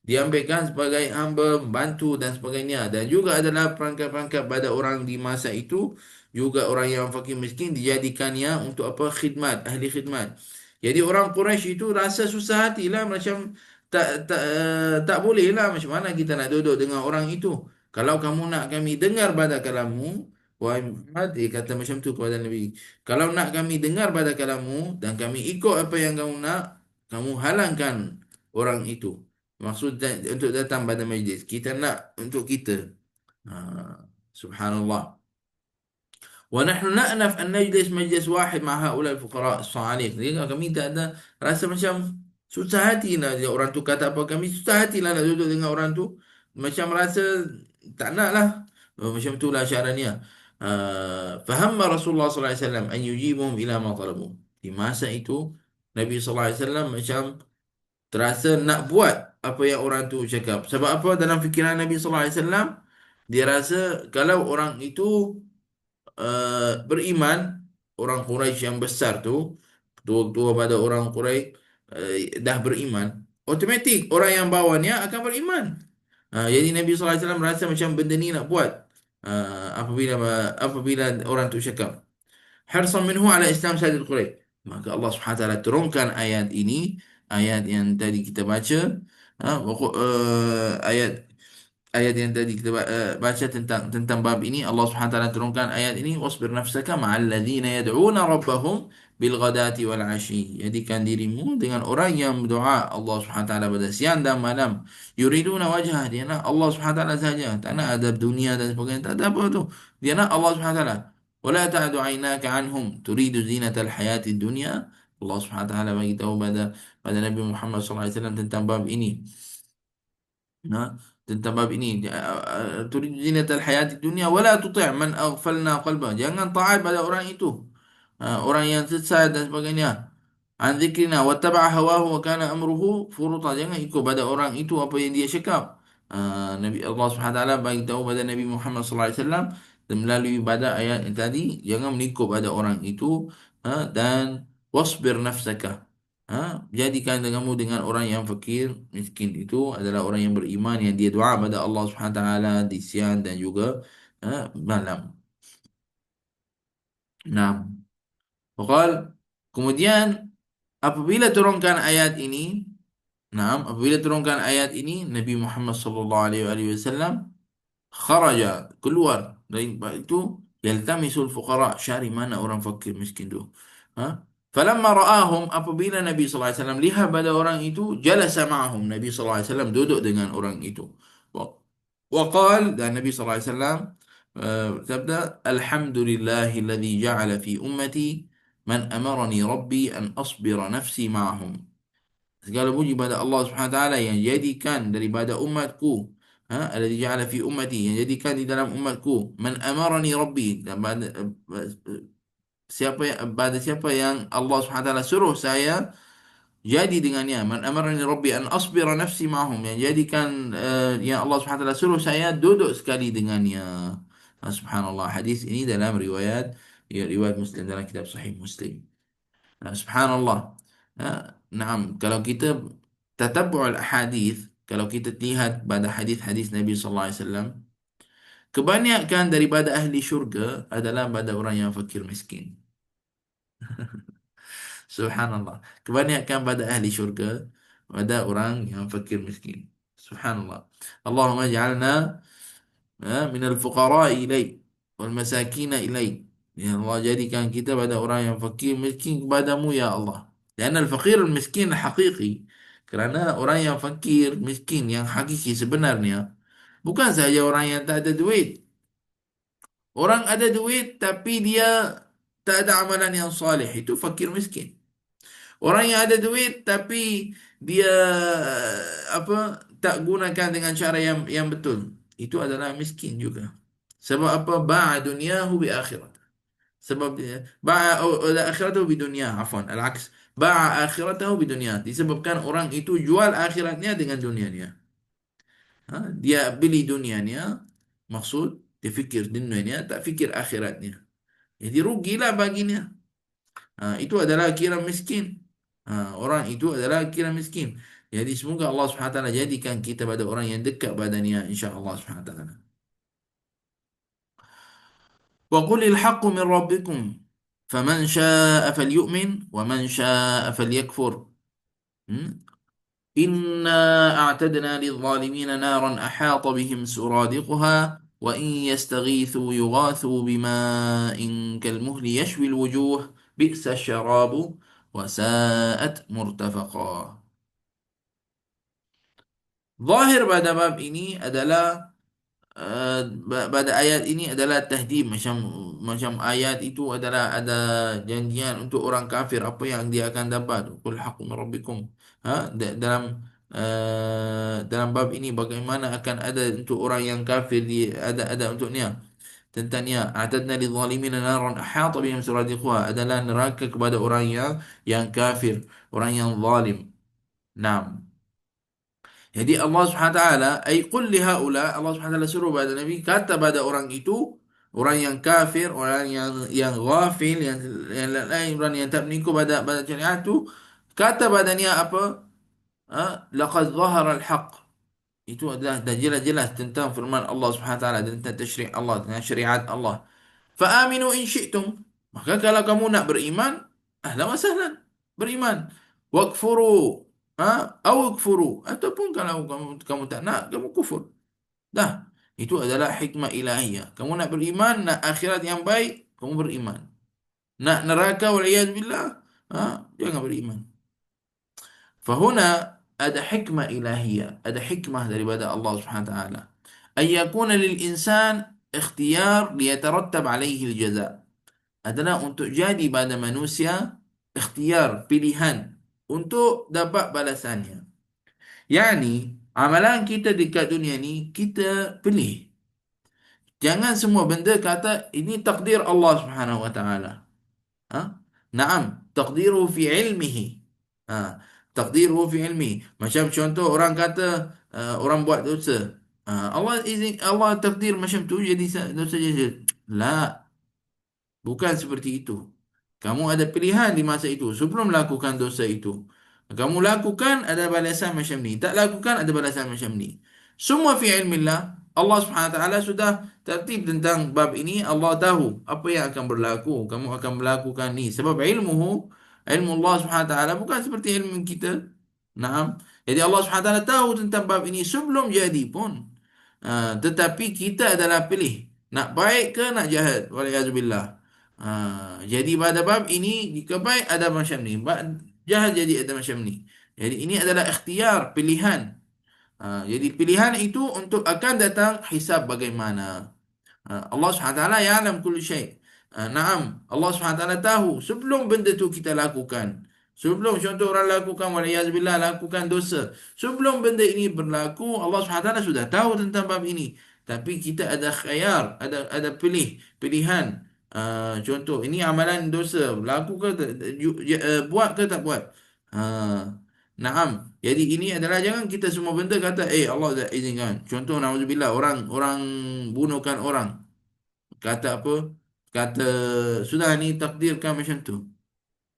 diambilkan sebagai hamba, bantu dan sebagainya. Dan juga adalah perangkat-perangkat pada orang di masa itu, juga orang yang fakir miskin dijadikannya untuk apa? Khidmat, ahli khidmat. Jadi orang Quraisy itu rasa susah hati lah, macam tak boleh lah, macam mana kita nak duduk dengan orang itu. Kalau kamu nak kami dengar pada kalammu, wahai Muhammad, dia kata macam tu kepada Nabi. Kalau nak kami dengar pada kalammu dan kami ikut apa yang kamu nak, kamu halangkan orang itu. Maksud untuk datang pada majlis. Kita nak untuk kita. Ha, Subhanallah. ونحن نأنف أن نجلس مجلس واحد مع هؤلاء الفقراء الصالحين. Jadi kami tak ada rasa macam susah hati lah dia orang tu kata apa, kami susah hati lah nak duduk dengan orang tu, macam rasa tak nak lah. Macam itulah syaratnya. Faham Rasulullah sallallahu alaihi wasallam an yujibum ila ma talabu. Di masa itu Nabi sallallahu alaihi wasallam macam terasa nak buat apa yang orang tu cakap. Sebab apa? Dalam fikiran Nabi sallallahu alaihi wasallam, dia rasa kalau orang itu beriman, orang Quraisy yang besar tu, tua-tua pada orang Quraisy dah beriman, automatik orang yang bawahnya akan beriman. Jadi Nabi sallallahu alaihi wasallam rasa macam benda ni nak buat apabila orang tu cakap harsan minhu ala Islam Sayyidul Quraisy. Maka Allah Subhanahu wa taala turunkan ayat ini ayat yang tadi kita baca, ayat ayat yang tadi kita baca tentang bab ini, Allah Subhanahu wa taala turunkan ayat ini, wasbir nafsaka ma'al ladzina yad'una rabbahum bil ghadati wal ashi. Jadikan dirimu dengan orang yang berdoa Allah Subhanahu wa taala pada siang dan malam, yuriduna wajhah, dia nak Allah Subhanahu wa taala saja, tak nak ada dunia dan sebagainya, tak ada apa tu, dia nak Allah Subhanahu wa taala. Wala ta'du 'ainaka 'anhum turidu zinatal hayatid dunya. Allah Subhanahu wa taala bagi tahu pada Nabi Muhammad sallallahu alaihi wasallam tentang bab ini. Nah, tentang bab ini, turid zinatal hayati dunia wala tuti' man aghfalna qalbah. Jangan taat pada orang itu. Orang yang sesat dan sebagainya. An dzikrina wattaba'a hawahu wa kana amruhu furuta. Jangan ikut pada orang itu apa yang dia cakap. Nabi Allah Subhanahu wa taala bagi tahu pada Nabi Muhammad sallallahu alaihi wasallam melalui pada ayat yang tadi, jangan mengikut pada orang itu, dan wasbir nafsaka. Jadikan denganmu dengan orang yang fakir, miskin, itu adalah orang yang beriman, yang dia doa pada Allah Subhanahu wa taala di siang dan juga malam. Nah, Waqal, kemudian apabila turunkan ayat ini, apabila turunkan ayat ini, Nabi Muhammad sallallahu alaihi wasallam kharaja, keluar dari tempat itu, yaltamisul fuqara, cari mana orang fakir miskin tu. Ha? Falamma ra'ahum, apabila Nabi sallallahu alaihi wasallam lihat pada orang itu, jalasa ma'ahum, Nabi sallallahu alaihi wasallam duduk dengan orang itu. Wa Waqal, dan Nabi sallallahu alaihi wasallam sabda, alhamdulillahilladzi ja'ala fi ummati man amarani rabbi an asbira nafsi ma'ahum. Segala puji pada Allah Subhanahu wa taala yang jadikan daripada umatku, alladzi ja'ala fi ummati, yang jadikan di dalam umatku, man amarani rabbi, dan siapa yang Allah Subhanahu wa taala suruh saya jadi dengannya, man amarani rabbi an asbira nafsi ma'hum, yang jadikan yang Allah Subhanahu wa taala suruh saya duduk sekali dengannya. Subhanallah, hadis ini dalam riwayat Muslim, dalam kitab Sahih Muslim. Subhanallah. Naam, kalau kita tatabu'al hadis, kalau kita lihat pada hadis-hadis Nabi sallallahu alaihi wasallam, kebanyakan daripada ahli syurga adalah pada orang yang fakir miskin. Subhanallah. Kebanyakan pada ahli syurga pada orang yang fakir miskin. Subhanallah. Allahumma ja'alna minal fuqara ilaik wal masakin ilaik. Ya Allah, jadikan kita pada orang yang fakir miskin kepadamu ya Allah. Dan al-faqir al-miskin hakiki. Kerana orang yang fakir miskin yang hakiki sebenarnya bukan saja orang yang tak ada duit. Orang ada duit tapi dia tak ada amalan yang saleh, itu fakir miskin. Orang yang ada duit tapi dia tak gunakan dengan cara yang betul, itu adalah miskin juga. Sebab apa? Ba'a dunyahu bi akhirat. Sebab dia ba'a akhiratahu bi dunya, afwan, al-aks. Ba'a akhiratahu bi dunya. Disebabkan orang itu jual akhiratnya dengan dunianya. Dia beli dunianya, maksud dia fikir dunianya, tak fikir akhiratnya. Jadi rugilah baginya. Itu adalah kira miskin. Orang itu adalah kira miskin. Jadi semoga Allah Subhanahu wa taala jadikan kita pada orang yang dekat badannya, insya-Allah Subhanahu wa taala. Wa qulil haqqu min rabbikum faman syaa'a falyu'min wa man syaa'a falyakfur. Inna a'tadna lidh-dhalimina naran ahata bihim suradiquha wa in yastaghithu yughathu bima'in kalmuhli yashwi al-wujuh bi'sa asy-syarabu wa sa'at murtafaqa. Zahir pada bab ini adalah, pada ayat ini adalah tahdid, macam ayat itu adalah ada janjian untuk orang kafir apa yang dia akan dapat. Qul haqqu min rabbikum. Dalam dalam bab ini bagaimana akan ada untuk orang yang kafir, ada untuknya, tentangnya, atadna lidzalimin naran ahata bihim suradiquha, adalah neraka kepada orang yang kafir, orang yang zalim. Naam. Jadi Allah Subhanahu wa taala, ay qul li haula, Allah Subhanahu wa taala suruh pada Nabi, kata pada orang itu, orang yang kafir, orang yang ghafil, yang lain, orang yang tak mengikut pada syariat itu, kata padanya apa? Laqad zahara al-haq. Itu adalah dah jelas-jelas tentang firman Allah Subhanahu wa taala, tentang tasyri' Allah, dengan syariat Allah. Fa aminu in syi'tum. Maka kalau kamu nak beriman, ahlan wa sahlan, beriman. Wakfuru. Au kfuru, ataupun kalau kamu tak nak, kamu kufur. Dah, itu adalah hikmah ilahiyah. Kamu nak beriman, nak akhirat yang baik, kamu beriman. Nak neraka waliyazbillah, jangan beriman. Fahuna ada hikmah ilahiyah, ada hikmah daripada Allah Subhanahu wa taala. Ay yakuna lil insan ikhtiyar liyatarattab alaihi al-jaza. Adalah untuk jadi pada manusia ikhtiar, pilihan untuk dapat balasannya. Yani, amalan kita dekat dunia ni kita pilih. Jangan semua benda kata ini takdir Allah Subhanahu wa taala. Ha? Naam, taqdiruhu fi ilmihi. Ha, taqdiruhu fi ilmihi. Macam contoh orang kata orang buat dosa. Allah izin, Allah takdir macam tu jadi dosa jadi. La, bukan seperti itu. Kamu ada pilihan di masa itu sebelum melakukan dosa itu. Kamu lakukan ada balasan macam ni. Tak lakukan ada balasan macam ni. Semua fi ilmillah. Allah Subhanahu wa taala sudah tertib tentang bab ini. Allah tahu apa yang akan berlaku. Kamu akan melakukan ni. Sebab ilmu Allah Subhanahu wa taala bukan seperti ilmu kita. Naam. Jadi Allah Subhanahu wa taala tahu tentang bab ini sebelum jadi pun. Tetapi kita adalah pilih nak baik ke nak jahat. Waliyazubillah. Jadi pada bab ini jika baik ada macam ni, jahat jadi ada macam ni. Jadi ini adalah ikhtiar, pilihan. Jadi pilihan itu untuk akan datang hisab bagaimana. Allah SWT ya'lam kulli syai'. Naam, Allah SWT tahu sebelum benda tu kita lakukan. Sebelum contoh orang lakukan waliyazbillah lakukan dosa. Sebelum benda ini berlaku, Allah SWT sudah tahu tentang bab ini. Tapi kita ada khayar, ada pilihan. Contoh ini amalan dosa, laku ke buat ke tak buat. Naam. Jadi ini adalah jangan kita semua benda kata Allah dah izinkan. Contoh nauzubillah orang orang bunuhkan orang. Kata apa? Kata sudah ni takdirkan macam tu.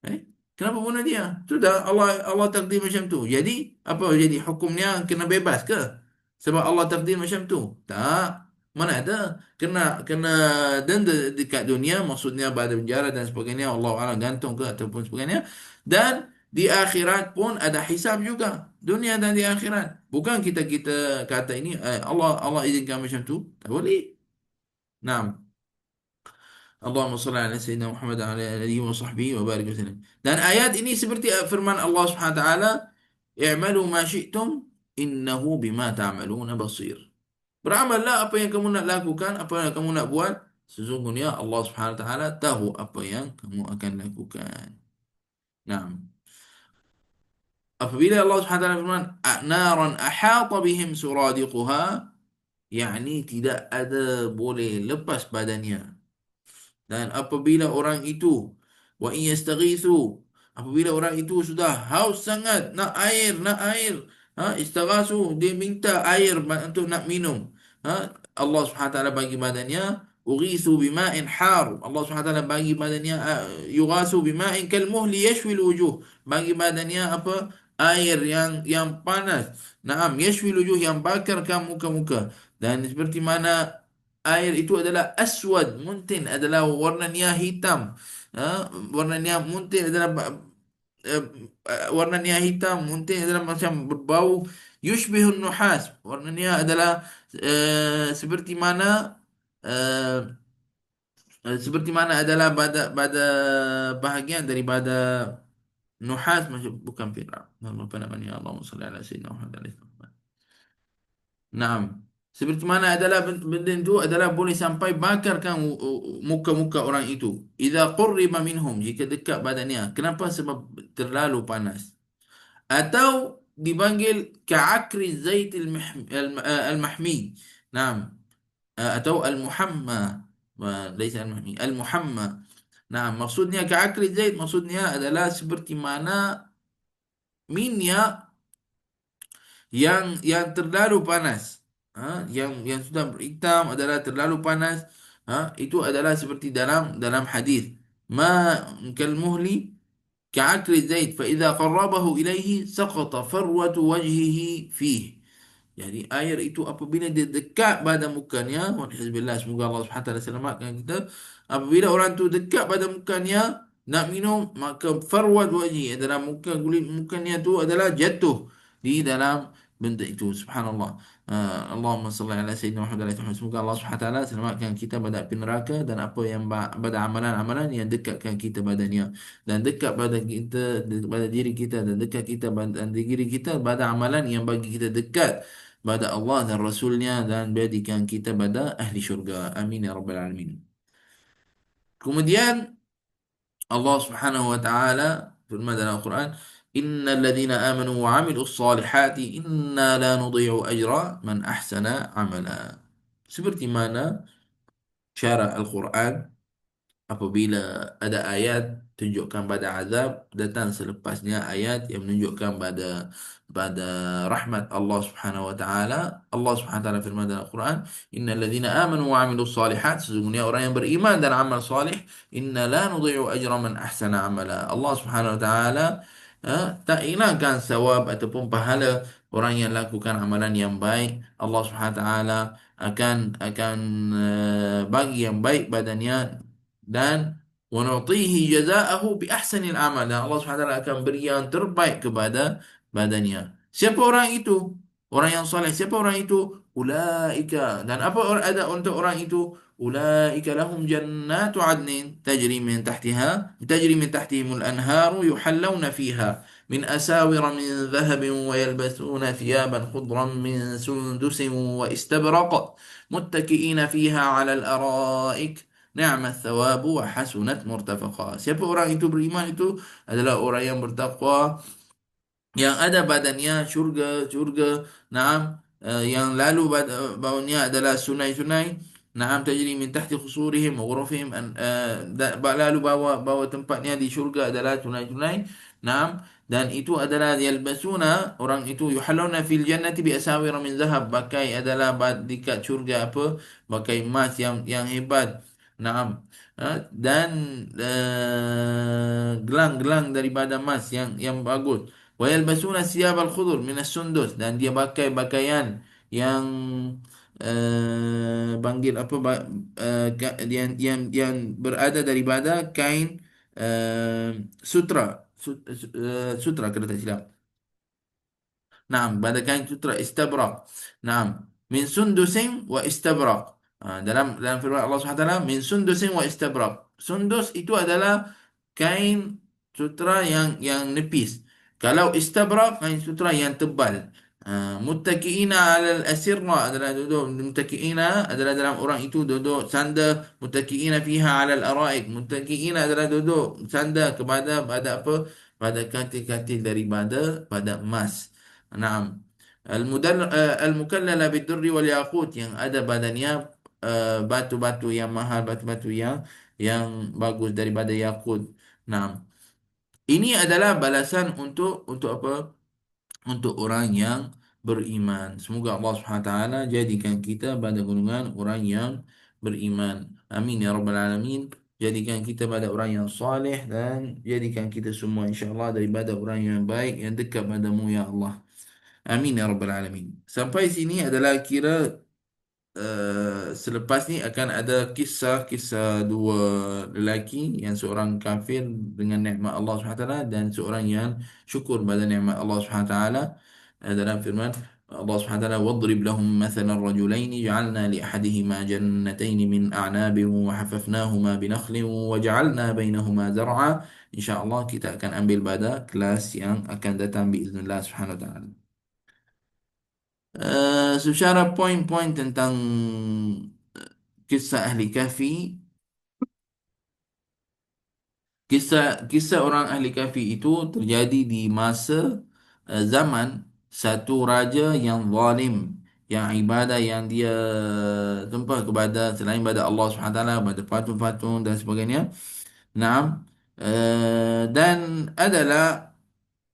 Eh? Kenapa bunuh dia? Sudah Allah takdir macam tu. Jadi apa jadi hukumnya kena bebas ke? Sebab Allah takdir macam tu. Tak. Mana ada kena denda dekat dunia maksudnya pada penjara dan sebagainya Allah Allah gantung ke ataupun sebagainya dan di akhirat pun ada hisab juga dunia dan di akhirat bukan kita kata ini Allah izinkan macam tu tak boleh. Naam. Allahumma salli ala Sayyidina Muhammad wa ala alihi wa sahbihi wa barik wasallam. Dan ayat ini seperti firman Allah Subhanahu wa taala, "I'malu ma syi'tum innahu bima ta'maluna basir." Beramallah apa yang kamu nak lakukan, apa yang kamu nak buat, sesungguhnya Allah Subhanahu wa taala tahu apa yang kamu akan lakukan. Nah, apabila Allah Subhanahu wa taala firman, "Naran ahata bihim suradiquha", yakni tidak ada boleh lepas badannya. Dan apabila orang itu wa in yastaghithu, apabila orang itu sudah haus sangat nak air, istaghasu dia minta air untuk nak minum. Allah Subhanahu wa taala bagi badannya ughithu bima'in har. Allah Subhanahu wa taala bagi badannya yughasu bima'in kalmuhli yashwi alwujuh. Bagi badannya apa? Air yang panas. Naam, yashwi alwujuh yang bakarkan muka-muka. Dan seperti mana air itu adalah aswad muntin adalah warnanya hitam warnanya muntin adalah eh, warnanya hitam muntin adalah macam berbau yushbihun nuhas warnanya adalah seperti mana eh, seperti mana adalah pada bahagian daripada nuhas macam bukan perak apa namanya Allahumma salli ala sayyidina Muhammad. Naam. Seperti mana adalah benda itu adalah boleh sampai bakarkan muka-muka orang itu. Idza qurriba minhum jika dekat badannya. Kenapa? Sebab terlalu panas. Atau dipanggil ka'akri zait al-mahmi. Naam. Atau al-muhamma. Laisa al-mahmi. Al-muhamma. Nah, maksudnya ka'akri zait maksudnya adalah seperti mana minyak yang terlalu panas yang sudah berhitam adalah terlalu panas itu adalah seperti dalam hadis ma kal muhli ka'akli zait fa idza qarrabahu ilaihi saqata farwatu wajhihi fihi. Jadi air itu apabila dia dekat pada mukanya walhamdulillah semoga Allah Subhanahu wa taala selamatkan kita apabila orang tu dekat pada mukanya nak minum, maka farwat wajhi adalah muka, kulit mukanya tu adalah jatuh di dalam benda itu. Subhanallah. Allahumma salli ala sayyidina Muhammad wa ala alihi Muhammad. Semoga Allah Subhanahu wa taala selamatkan kita pada api neraka dan apa yang pada amalan-amalan yang dekatkan kita badannya, dan dekat pada kita, pada diri kita, dan dekat kita dan diri kita pada amalan yang bagi kita dekat pada Allah dan Rasulnya, dan jadikan kita pada ahli syurga. Amin ya rabbal alamin. Kemudian Allah Subhanahu wa taala firman dalam Al-Quran, innal ladzina amanu wa 'amilus salihati inna la nudhi'u ajra man ahsana amala. Seperti mana syara Al-Quran, apabila ada ayat tunjukkan pada azab, datang selepasnya ayat yang menunjukkan pada rahmat Allah Subhanahu wa taala. Allah Subhanahu wa taala firman dalam Al-Quran, innal ladzina amanu wa 'amilus salihat, sesungguhnya orang yang beriman dan amal salih, inna la nudhi'u ajra man ahsana amala. Allah Subhanahu wa taala tak hilangkan sawab ataupun pahala orang yang lakukan amalan yang baik. Allah Subhanahu wa taala akan bagi yang baik badannya, dan wa nu'tihi jazaahu bi ahsanil amal, dan Allah Subhanahu wa taala akan beri yang terbaik kepada badannya. Siapa orang itu? Orang yang soleh. Siapa orang itu? Ulaika. Dan apa ada untuk orang itu? Ulaika lahum jannatu adnin tajri min tahtihimul anharu yuhallawna fiha min asawira min dhahabin wa yalbasuna thiyaban khudran min sundusin wa istabraq muttaki'ina fiha 'ala al-ara'ik ni'mat thawabu wa hasunat murtafaqa. Siapa orang itu beriman, itu adalah orang yang bertakwa, yang ada badannya syurga, syurga, naam, yang lalu baunya adalah sunai-sunai, naam, tajri min tahti khusurihim wa ghurufihim, lalu bawa tempatnya di syurga adalah sunai-sunai, naam, dan itu adalah yalbasuna, orang itu yuhalluna fil jannati bi asawir min zahab, pakai adalah dekat syurga apa, pakai emas yang hebat, naam. Dan gelang-gelang daripada emas yang bagus. Wa yalbasuna siyabal khudur minas sundus, dan dia pakai pakaian yang panggil apa, yang berada daripada kain sutra, sutra kalau tak silap. Naam, pada kain sutra istabrak. Naam, min sundusin wa istabrak. Dalam firman Allah Subhanahu wa taala, min sundusin wa istabrak. Sundus itu adalah kain sutra yang nipis. Kalau istabrak, kain sutra yang tebal. Muttaqiina 'alal asirra adalah duduk, muttaqiina adalah dalam orang itu duduk sanda, muttaqiina fiha 'alal araik. Muttaqiina adalah duduk sanda pada apa? Pada katil-katil daripada pada emas. Naam. Al-mukallala bid-durri wal yaqut, yang ada badannya batu-batu yang mahal, batu-batu yang bagus daripada yakut. Naam. Ini adalah balasan untuk apa? Untuk orang yang beriman. Semoga Allah Subhanahu wa taala jadikan kita pada golongan orang yang beriman. Amin ya rabbal alamin. Jadikan kita pada orang yang saleh, dan jadikan kita semua insya-Allah daripada orang yang baik yang dekat padamu ya Allah. Amin ya rabbal alamin. Sampai sini adalah kira selepas ni akan ada kisah-kisah dua lelaki, yang seorang kafir dengan nikmat Allah SWT, dan seorang yang syukur pada nikmat Allah SWT. Dalam firman Allah SWT, وَاضْرِبْ لَهُمْ مَثَلًا الرَّجُلَيْنِ جَعَلْنَا لِأَحَدِهِمَا جَنَّتَيْنِ مِنْ أَعْنَابٍ وَحَفَفْنَاهُمَا بِنَخْلٍ وَجَعَلْنَا بَيْنَهُمَا زَرْعًا. InsyaAllah kita akan ambil pada kelas yang akan datang biiznillah subhanahu wa ta'ala. Secara poin-poin tentang kisah ahli kahfi, kisah orang ahli kahfi itu terjadi di masa zaman satu raja yang zalim, yang ibadah yang dia tumpah kepada selain pada Allah Subhanahu Wa Taala, pada patung-patung dan sebagainya. Naam. Dan adalah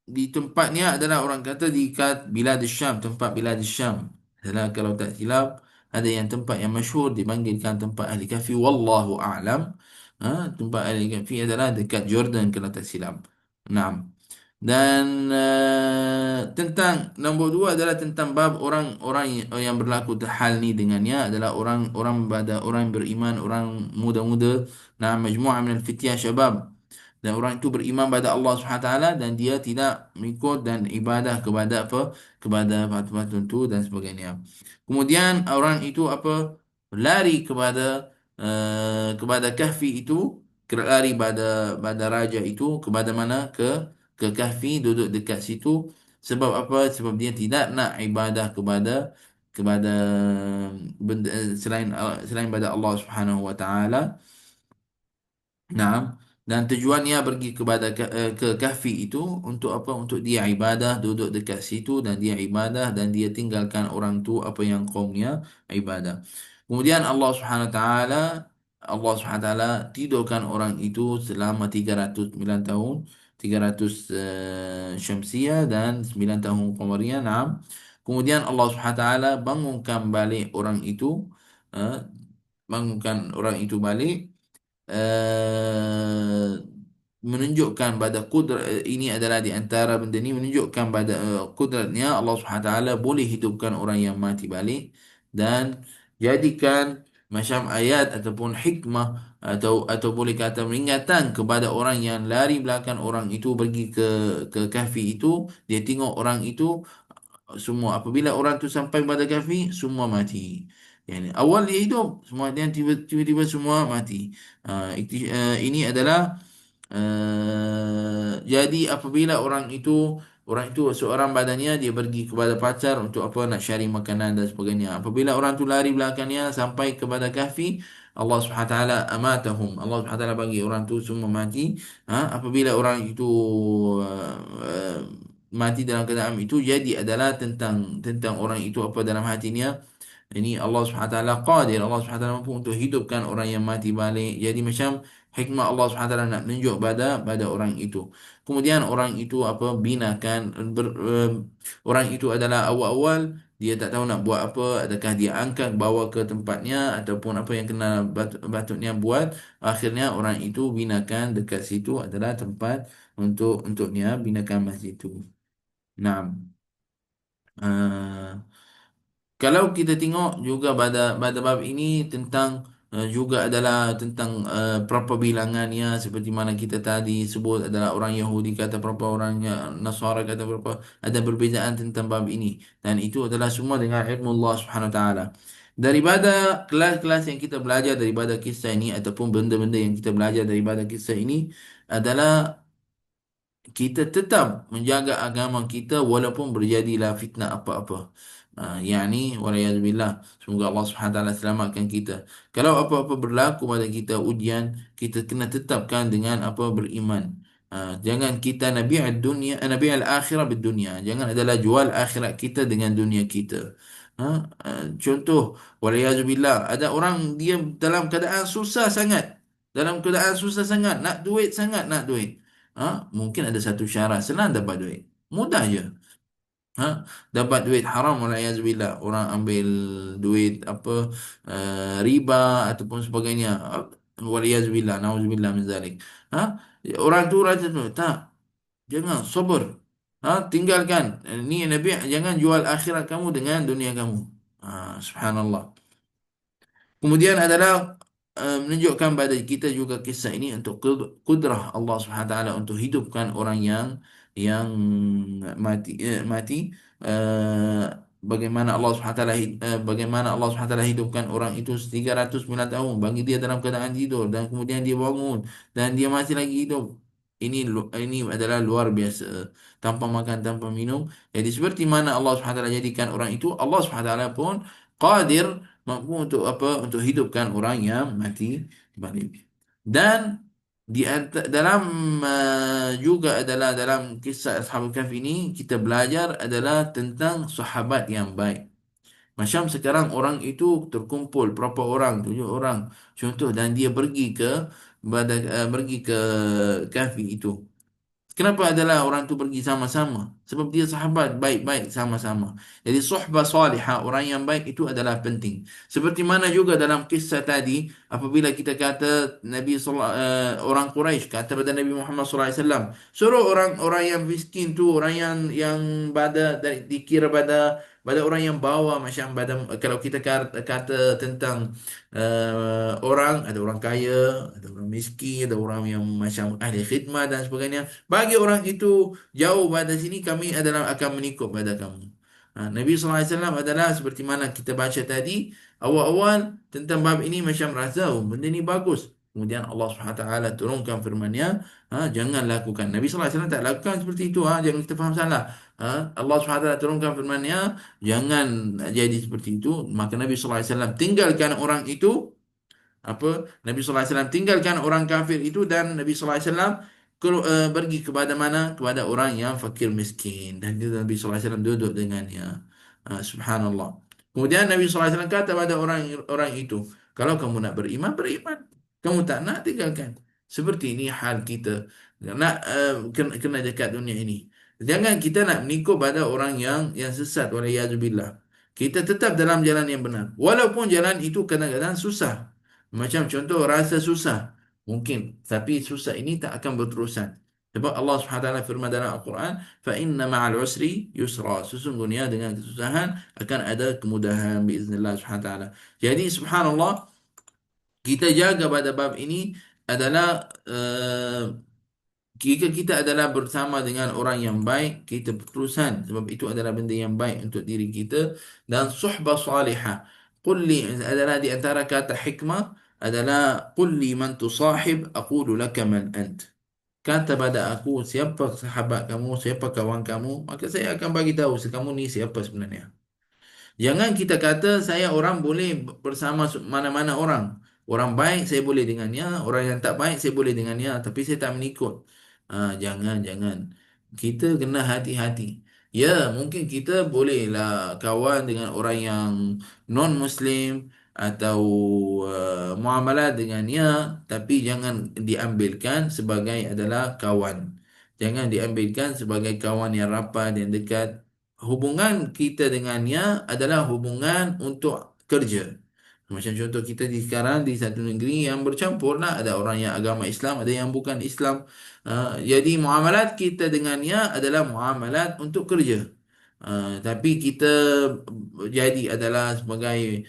di tempatnya adalah, orang kata, di Bilad Syam, tempat Bilad Syam. Adalah, kalau tak silap, ada yang tempat yang masyhur dipanggilkan tempat ahli kahfi, wallahu a'lam. Tempat ahli kahfi adalah dekat Jordan kalau tak silap. Naam. Dan tentang nombor dua adalah tentang bab orang-orang yang berlaku hal ni dengannya adalah orang-orang pada orang beriman, orang muda-muda. Nah, majmu'ah min al-fityah syabab, dan orang itu beriman pada Allah Subhanahu Wa Taala dan dia tidak mengikut dan ibadah kepada apa, kepada patung-patung itu dan sebagainya. Kemudian orang itu apa, lari kepada kahfi itu, lari pada raja itu, kepada mana, ke kahfi, duduk dekat situ. Sebab apa? Sebab dia tidak nak ibadah kepada benda selain pada Allah Subhanahu wa taala. Naam. Dan tujuannya pergi ke kahfi itu untuk apa? Untuk dia ibadah, duduk dekat situ dan dia ibadah dan dia tinggalkan orang tu apa yang kaumnya ibadah. Kemudian Allah Subhanahu wa taala tidurkan orang itu selama 309 tahun, 300 Syamsiah dan 9 tahun Qamariyah. Naam. Kemudian Allah Subhanahu wa taala bangunkan balik orang itu, eh, bangunkan orang itu balik, eh, menunjukkan pada kudrat, ini adalah di antara benda ini menunjukkan pada kudratnya Allah Subhanahu Wa Taala boleh hidupkan orang yang mati balik dan jadikan macam ayat ataupun hikmah, atau boleh kata peringatan kepada orang yang lari belakang orang itu pergi ke kahfi itu. Dia tengok orang itu semua, apabila orang tu sampai pada kahfi semua mati. Yani awal dia hidup semua, dan tiba-tiba semua mati. Ini adalah jadi apabila orang itu seorang badannya dia pergi kepada pacar untuk apa, nak cari makanan dan sebagainya. Apabila orang tu lari belakangnya sampai kepada kahfi, Allah Subhanahu Wa Taala amatahum. Allah Subhanahu Wa Taala bagi orang tu semua mati. Apabila orang itu uh, mati dalam keadaan itu, jadi adalah tentang orang itu apa dalam hatinya. Ini Allah Subhanahu Wa Taala qadir, Allah Subhanahu Wa Taala mampu untuk hidupkan orang yang mati balik. Jadi macam hikmah Allah Subhanahu Wa Taala nak menunjuk pada orang itu. Kemudian orang itu apa, binakan orang itu adalah awal-awal dia tak tahu nak buat apa, adakah dia angkat bawa ke tempatnya ataupun apa yang kena batutnya buat. Akhirnya orang itu binakan dekat situ adalah tempat untuknya binakan masjid itu. Nah, kalau kita tengok juga pada bab ini tentang juga adalah tentang berapa bilangannya, seperti mana kita tadi sebut adalah orang Yahudi kata berapa, orang Nasara kata berapa, ada perbezaan tentang bab ini, dan itu adalah semua dengan ilmu Allah Subhanahu Wa Taala. Daripada kelas-kelas yang kita belajar daripada kisah ini ataupun benda-benda yang kita belajar daripada kisah ini adalah kita tetap menjaga agama kita walaupun berjadilah fitnah apa-apa. Yani waliyadzubillah, semoga Allah Subhanahu Wa Taala selamatkan kita. Kalau apa-apa berlaku pada kita ujian, kita kena tetapkan dengan apa, beriman. Jangan kita nabi al akhirah berdunia. Jangan adalah jual akhirat kita dengan dunia kita. Contoh, waliyadzubillah, ada orang dia dalam keadaan susah sangat, nak duit sangat, nak duit. Mungkin ada satu syarat, senang dapat duit, mudah je. Dapat duit haram, walaiyazubillah, orang ambil duit apa, riba ataupun sebagainya, walaiyazubillah, nauzubillah min zalik. ha Orang tu rasa tu tak, jangan sabar, tinggalkan ni Nabi, jangan jual akhirat kamu dengan dunia kamu. Subhanallah. Kemudian adalah menunjukkan pada kita juga kisah ini untuk kudrah Allah Subhanahu Wa Taala untuk hidupkan orang yang mati. eh, bagaimana Allah Subhanahu Wa Taala hidupkan orang itu 309 tahun bagi dia dalam keadaan tidur, dan kemudian dia bangun dan dia masih lagi hidup. Ini adalah luar biasa, tanpa makan, tanpa minum. Jadi seperti mana Allah Subhanahu Wa Taala jadikan orang itu, Allah Subhanahu Wa Taala pun qadir, mampu untuk apa, untuk hidupkan orang yang mati balik. Dan dalam juga adalah dalam kisah Ashabul Kahfi ini kita belajar adalah tentang sahabat yang baik. Macam sekarang orang itu terkumpul berapa orang, 7 orang contoh, dan dia pergi ke kahfi itu. Kenapa adalah orang tu pergi sama-sama? Sebab dia sahabat baik-baik sama-sama. Jadi suhbah salihah, orang yang baik itu adalah penting. Seperti mana juga dalam kisah tadi, apabila kita kata orang Quraisy kata pada Nabi Muhammad SAW, suruh orang-orang yang miskin tu, orang yang dikira pada pada orang yang bawah, macam pada kalau kita kata tentang orang, ada orang kaya, ada orang miskin, ada orang yang macam ahli khidmat dan sebagainya. Bagi orang itu jauh pada sini, kami adalah akan mengikut pada kamu. Nabi SAW adalah seperti mana kita baca tadi, awal-awal tentang bab ini macam rasa, oh, benda ni bagus. Kemudian Allah SWT turunkan firman-Nya, jangan lakukan. Nabi SAW tak lakukan seperti itu. Jangan kita faham salah. Allah SWT turunkan firman-Nya, jangan jadi seperti itu. Maka Nabi SAW tinggalkan orang itu, Nabi SAW tinggalkan orang kafir itu, dan Nabi SAW pergi kepada mana? Kepada orang yang fakir miskin, dan itu Nabi SAW duduk dengannya. Subhanallah. Kemudian Nabi SAW kata pada orang itu, kalau kamu nak beriman, beriman. Kamu tak nak, tinggalkan. Seperti ini hal kita. Nak kena dekat dunia ini. Jangan kita nak mengikut pada orang yang sesat. Walayazubillah. Kita tetap dalam jalan yang benar. Walaupun jalan itu kadang-kadang susah. Macam contoh rasa susah. Mungkin. Tapi susah ini tak akan berterusan. Sebab Allah SWT firman dalam Al-Quran, فَإِنَّ مَعَ الْعُسْرِ يُسْرًا. Sesungguhnya dengan kesusahan akan ada kemudahan biiznillah SWT. Jadi subhanallah, kita jaga pada bab ini adalah jika kita adalah bersama dengan orang yang baik, kita berterusan. Sebab itu adalah benda yang baik untuk diri kita. Dan suhbah salihah. Qulli adalah di antara kata hikmah adalah qulli man tusahib aqulu laka man ant. Kata pada aku siapa sahabat kamu, siapa kawan kamu, maka saya akan bagi tahu kamu ni siapa sebenarnya. Jangan kita kata saya orang boleh bersama mana-mana orang. Orang baik saya boleh dengannya, orang yang tak baik saya boleh dengannya, tapi saya tak mengikut. Jangan, jangan. Kita kena hati-hati. Ya, mungkin kita bolehlah kawan dengan orang yang non-Muslim atau muamalah dengannya, tapi jangan diambilkan sebagai adalah kawan. Jangan diambilkan sebagai kawan yang rapat, yang dekat. Hubungan kita dengannya adalah hubungan untuk kerja. Macam contoh kita di sekarang di satu negeri yang bercampur lah. Ada orang yang agama Islam, ada yang bukan Islam. Jadi muamalat kita dengannya adalah muamalat untuk kerja. Tapi kita jadi adalah sebagai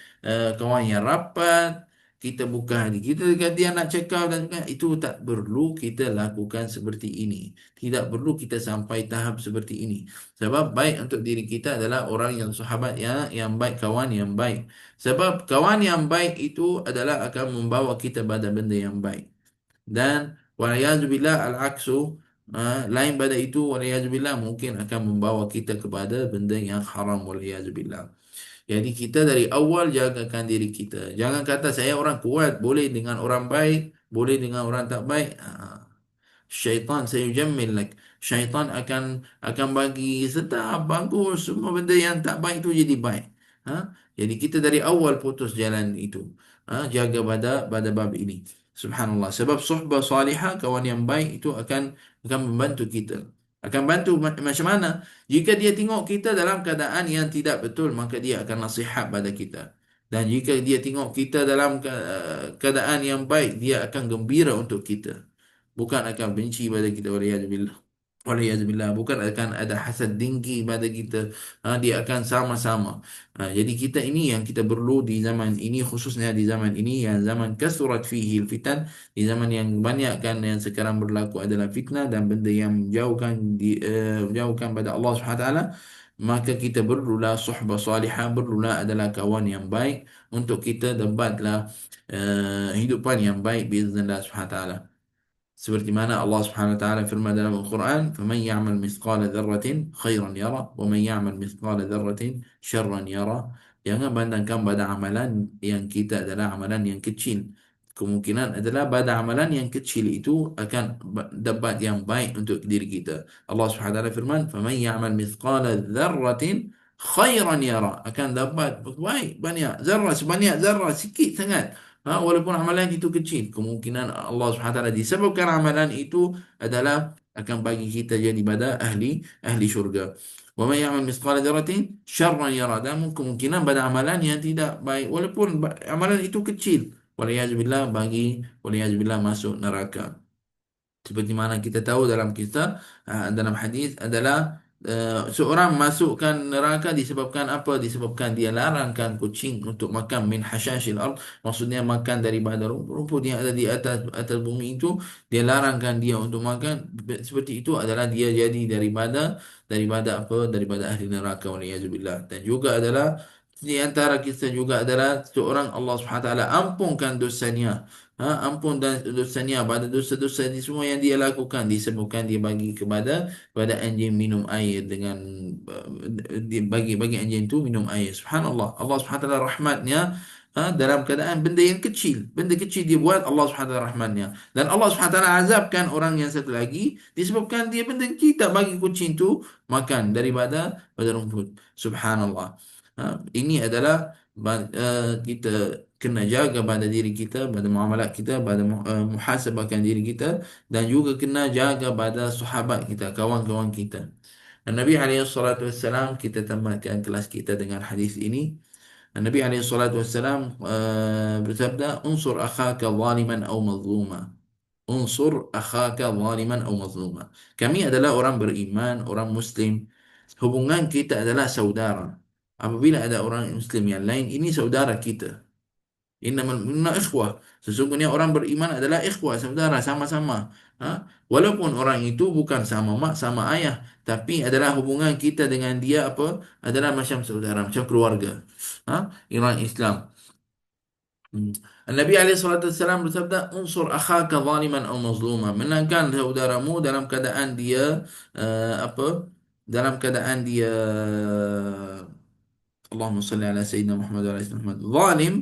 kawan yang rapat. Kita buka hati kita dekat dia nak cakap dan sebagainya. Itu tak perlu kita lakukan seperti ini. Tidak perlu kita sampai tahap seperti ini. Sebab baik untuk diri kita adalah orang yang sahabat yang baik, kawan yang baik. Sebab kawan yang baik itu adalah akan membawa kita pada benda yang baik. Dan walayazubillah al-aksu, lain pada itu, walayazubillah mungkin akan membawa kita kepada benda yang haram, walayazubillah. Jadi kita dari awal jagakan diri kita. Jangan kata saya orang kuat, boleh dengan orang baik, boleh dengan orang tak baik. Syaitan sayujammil lak. Syaitan akan bagi sedap, bagus, semua benda yang tak baik itu jadi baik. Jadi kita dari awal putus jalan itu. Jaga pada bab ini. Subhanallah. Sebab suhbah salihah, kawan yang baik itu akan membantu kita. Akan bantu macam mana? Jika dia tengok kita dalam keadaan yang tidak betul, maka dia akan nasihat pada kita. Dan jika dia tengok kita dalam keadaan yang baik, dia akan gembira untuk kita. Bukan akan benci pada kita. Waliyahzubillah. Waliyahzubillah. Bukan akan ada hasad dengki pada kita. Dia akan sama-sama. Jadi kita ini yang kita perlu di zaman ini, khususnya di zaman ini yang zaman kasurat fihi fitan, di zaman yang banyak kan yang sekarang berlaku adalah fitnah dan benda yang menjauhkan pada Allah SWT. Maka kita perlulah suhbah salihah, perlulah adalah kawan yang baik untuk kita dapatlah hidupan yang baik biiznillah SWT. Seperti mana Allah Subhanahu wa taala firman dalam Al-Quran, "Faman ya'mal mithqala dzarratin khairan yara, wa man ya'mal mithqala dzarratin syarran yara." Jangan bandangkan pada amalan yang kita adalah amalan yang kecil. Kemungkinan adalah pada amalan yang kecil itu akan dapat yang baik untuk diri kita. Allah Subhanahu wa taala firman, "Faman ya'mal mithqala dzarratin khairan yara." Akan dapat baik banyak zarrah, sebanyak zarrah sikit sangat. Walaupun amalan itu kecil, kemungkinan Allah SWT disebabkan amalan itu adalah akan bagi kita jadi pada ahli syurga. Wa may ya'mal mithqala dzarratin syarran yara. Dan kemungkinan pada amalan yang tidak baik, walaupun amalan itu kecil, waliyazubillah masuk neraka. Seperti mana kita tahu dalam kisah, dalam hadis adalah seorang masukkan neraka disebabkan apa? Disebabkan dia larangkan kucing untuk makan min hasyashil ard, maksudnya makan daripada rumput yang ada di atas atas bumi itu, dia larangkan dia untuk makan. Seperti itu adalah dia jadi daripada apa? Daripada ahli neraka, waliyadzubillah. Dan juga adalah di antara kita juga adalah seorang Allah Subhanahu wa taala ampunkan dosanya. Ampun dan dosanya pada dosa-dosa di semua yang dia lakukan, disebabkan dia bagi pada anjing minum air dengan bagi anjing itu minum air. Subhanallah. Allah Subhanahu wa taala rahmatnya dalam keadaan benda kecil dia buat, Allah Subhanahu wa taala rahmatnya. Dan Allah Subhanahu wa taala azabkan orang yang satu lagi disebabkan dia benda kecil tak bagi kucing tu makan pada rumput. Subhanallah. Ini adalah kita kena jaga pada diri kita, pada muamalat kita, pada muhasabahkan diri kita, dan juga kena jaga pada sahabat kita, kawan-kawan kita. Dan Nabi SAW, kita tamatkan kelas kita dengan hadis ini. Nabi SAW bersabda, "Unsur akhaka zaliman aw mazluma." Unsur akhaka zaliman aw mazluma. Kami adalah orang beriman, orang Muslim. Hubungan kita adalah saudara. Apabila ada orang Muslim yang lain, ini saudara kita. Innamal mu'minuna ikhwah. Sesungguhnya orang beriman adalah ikhwah, saudara, sama-sama. Walaupun orang itu bukan sama mak, sama ayah, tapi adalah hubungan kita dengan dia apa? Adalah macam saudara, macam keluarga. Orang Islam. Hmm. Nabi SAW bersabda, "Unsur akhaka zaliman atau mazluma." Menangkan saudaramu dalam keadaan dia apa? Dalam keadaan dia Allahumma salli ala Sayyidina Muhammad wa ala Sayyidina Muhammad. Zalim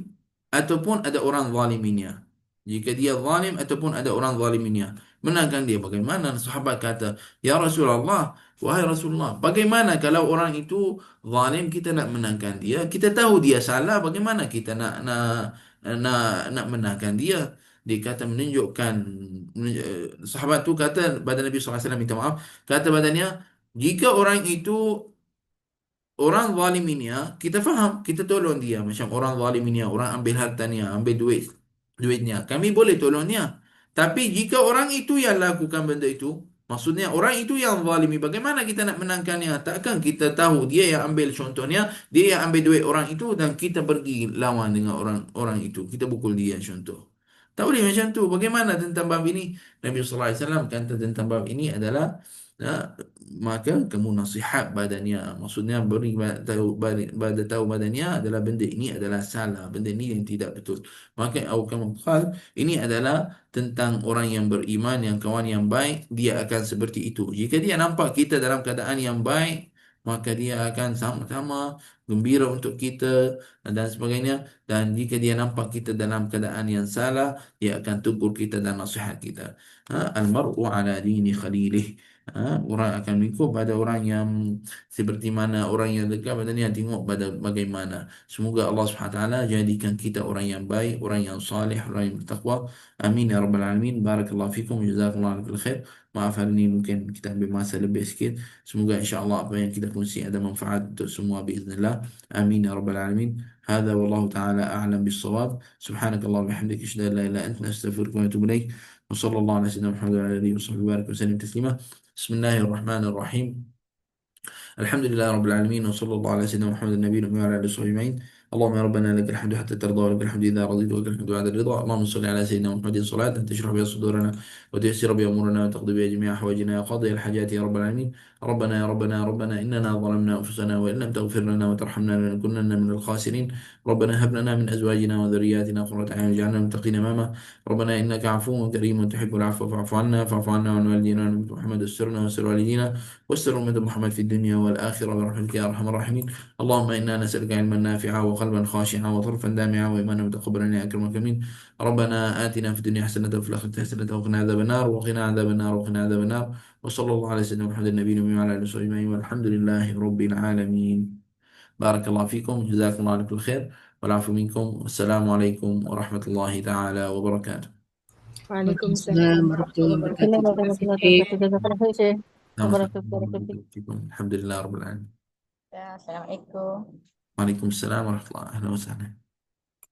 ataupun ada orang zaliminnya. Jika dia zalim ataupun ada orang zaliminnya. Menangkan dia. Bagaimana? Sahabat kata, "Ya Rasulullah, wahai Rasulullah, bagaimana kalau orang itu zalim, kita nak menangkan dia? Kita tahu dia salah, bagaimana kita nak menangkan dia?" Dia kata menunjukkan, sahabat tu kata pada Nabi SAW, minta maaf, kata badannya, jika orang itu orang zalim ini ya, kita faham, kita tolong dia. Macam orang zalim ini ya, orang ambil hartanya, ambil duitnya. Kami boleh tolong dia. Tapi jika orang itu yang lakukan benda itu, maksudnya orang itu yang zalimi, bagaimana kita nak menangkannya? Takkan kita tahu dia yang ambil, contohnya, dia yang ambil duit orang itu dan kita pergi lawan dengan orang orang itu. Kita pukul dia, contoh. Tak boleh macam tu. Bagaimana tentang bab ini? Nabi sallallahu alaihi wasallam kata tentang bab ini adalah, maka kamu nasihat badannya, maksudnya beri tahu badannya adalah benda ini adalah salah, benda ini yang tidak betul. Maka kamu qal, ini adalah tentang orang yang beriman, yang kawan yang baik, dia akan seperti itu. Jika dia nampak kita dalam keadaan yang baik, maka dia akan sama-sama gembira untuk kita dan sebagainya. Dan jika dia nampak kita dalam keadaan yang salah, dia akan tegur kita dan nasihat kita. Al-mar'u ala dini khalilih. Orang akan mengikut pada orang yang seperti mana, orang yang dekat pada dia tengok pada bagaimana. Semoga Allah SWT jadikan kita orang yang baik, orang yang salih, orang yang bertakwa. Amin ya rabbal alamin. Barakallahu fikum, jazakumullah khair. Maaf hari ini mungkin kita ambil masa lebih sikit. Semoga insya-Allah apa yang kita kongsi ada manfaat untuk semua biiznillah. Amin ya rabbal alamin. هذا والله تعالى أعلم بالصواب. سبحانك اللهم وبحمدك أشهد أن لا إله إلا أنت أستغفرك وأتوب إليك. وصلى الله على سيدنا محمد وعلى آله وصحبه وبارك وسلم تسليما. بسم الله الرحمن الرحيم. الحمد لله رب العالمين، وصلى الله على سيدنا محمد النبي الأمي وعلى آله وصحبه أجمعين. اللهم يا ربنا لك الحمد حتى ترضى، ولك الحمد إذا رضيت، ولك الحمد بعد الرضا. اللهم صل على سيدنا محمد صلاة تشرح بها صدورنا وتيسر بها أمورنا وتقضي بها جميع حوائجنا يا قاضي الحاجات يا رب العالمين. ربنا يا ربنا يا ربنا إننا ظلمنا أنفسنا وإن لم تغفر لنا وترحمنا لنكونن من الخاسرين. ربنا هب لنا من أزواجنا وذرياتنا قرة أعين واجعلنا متقين إماما. ربنا إنك عفو كريم تحب العفو فاعف عنا، فاعف عنا وعن والدينا وعن محمد، استرنا واستر والدينا واستر أمة محمد في الدنيا والآخرة برحمتك يا أرحم الراحمين. اللهم إنا نسألك علما نافعا وقلبا خاشعا وطرفا دامعا وإيمانا متقبلا يا أكرم الأكرمين. ربنا آتنا في الدنيا حسنة وفي الآخرة حسنة وقنا عذاب النار، وقنا عذاب النار، وقنا عذاب النار. وصلى الله على سيدنا محمد النبي وعلى آله وصحبه أجمعين، والحمد لله رب العالمين. بارك الله فيكم، جزاكم الله كل خير، والعفو منكم، والسلام عليكم ورحمة الله تعالى وبركاته. Waalaikumsalam Waalaikumsalam warahmatullahi warahmatullahi wabarakatuh. Terima kasih, wabarakatuh. Syekh. Jazakallah khair, Syekh. Assalamualaikum Barakallahu fikum. Alhamdulillah Rabbil Alamin. Ya, Assalamualaikum. Waalaikumsalam warahmatullahi wabarakatuh. Ahlan wa sahlan.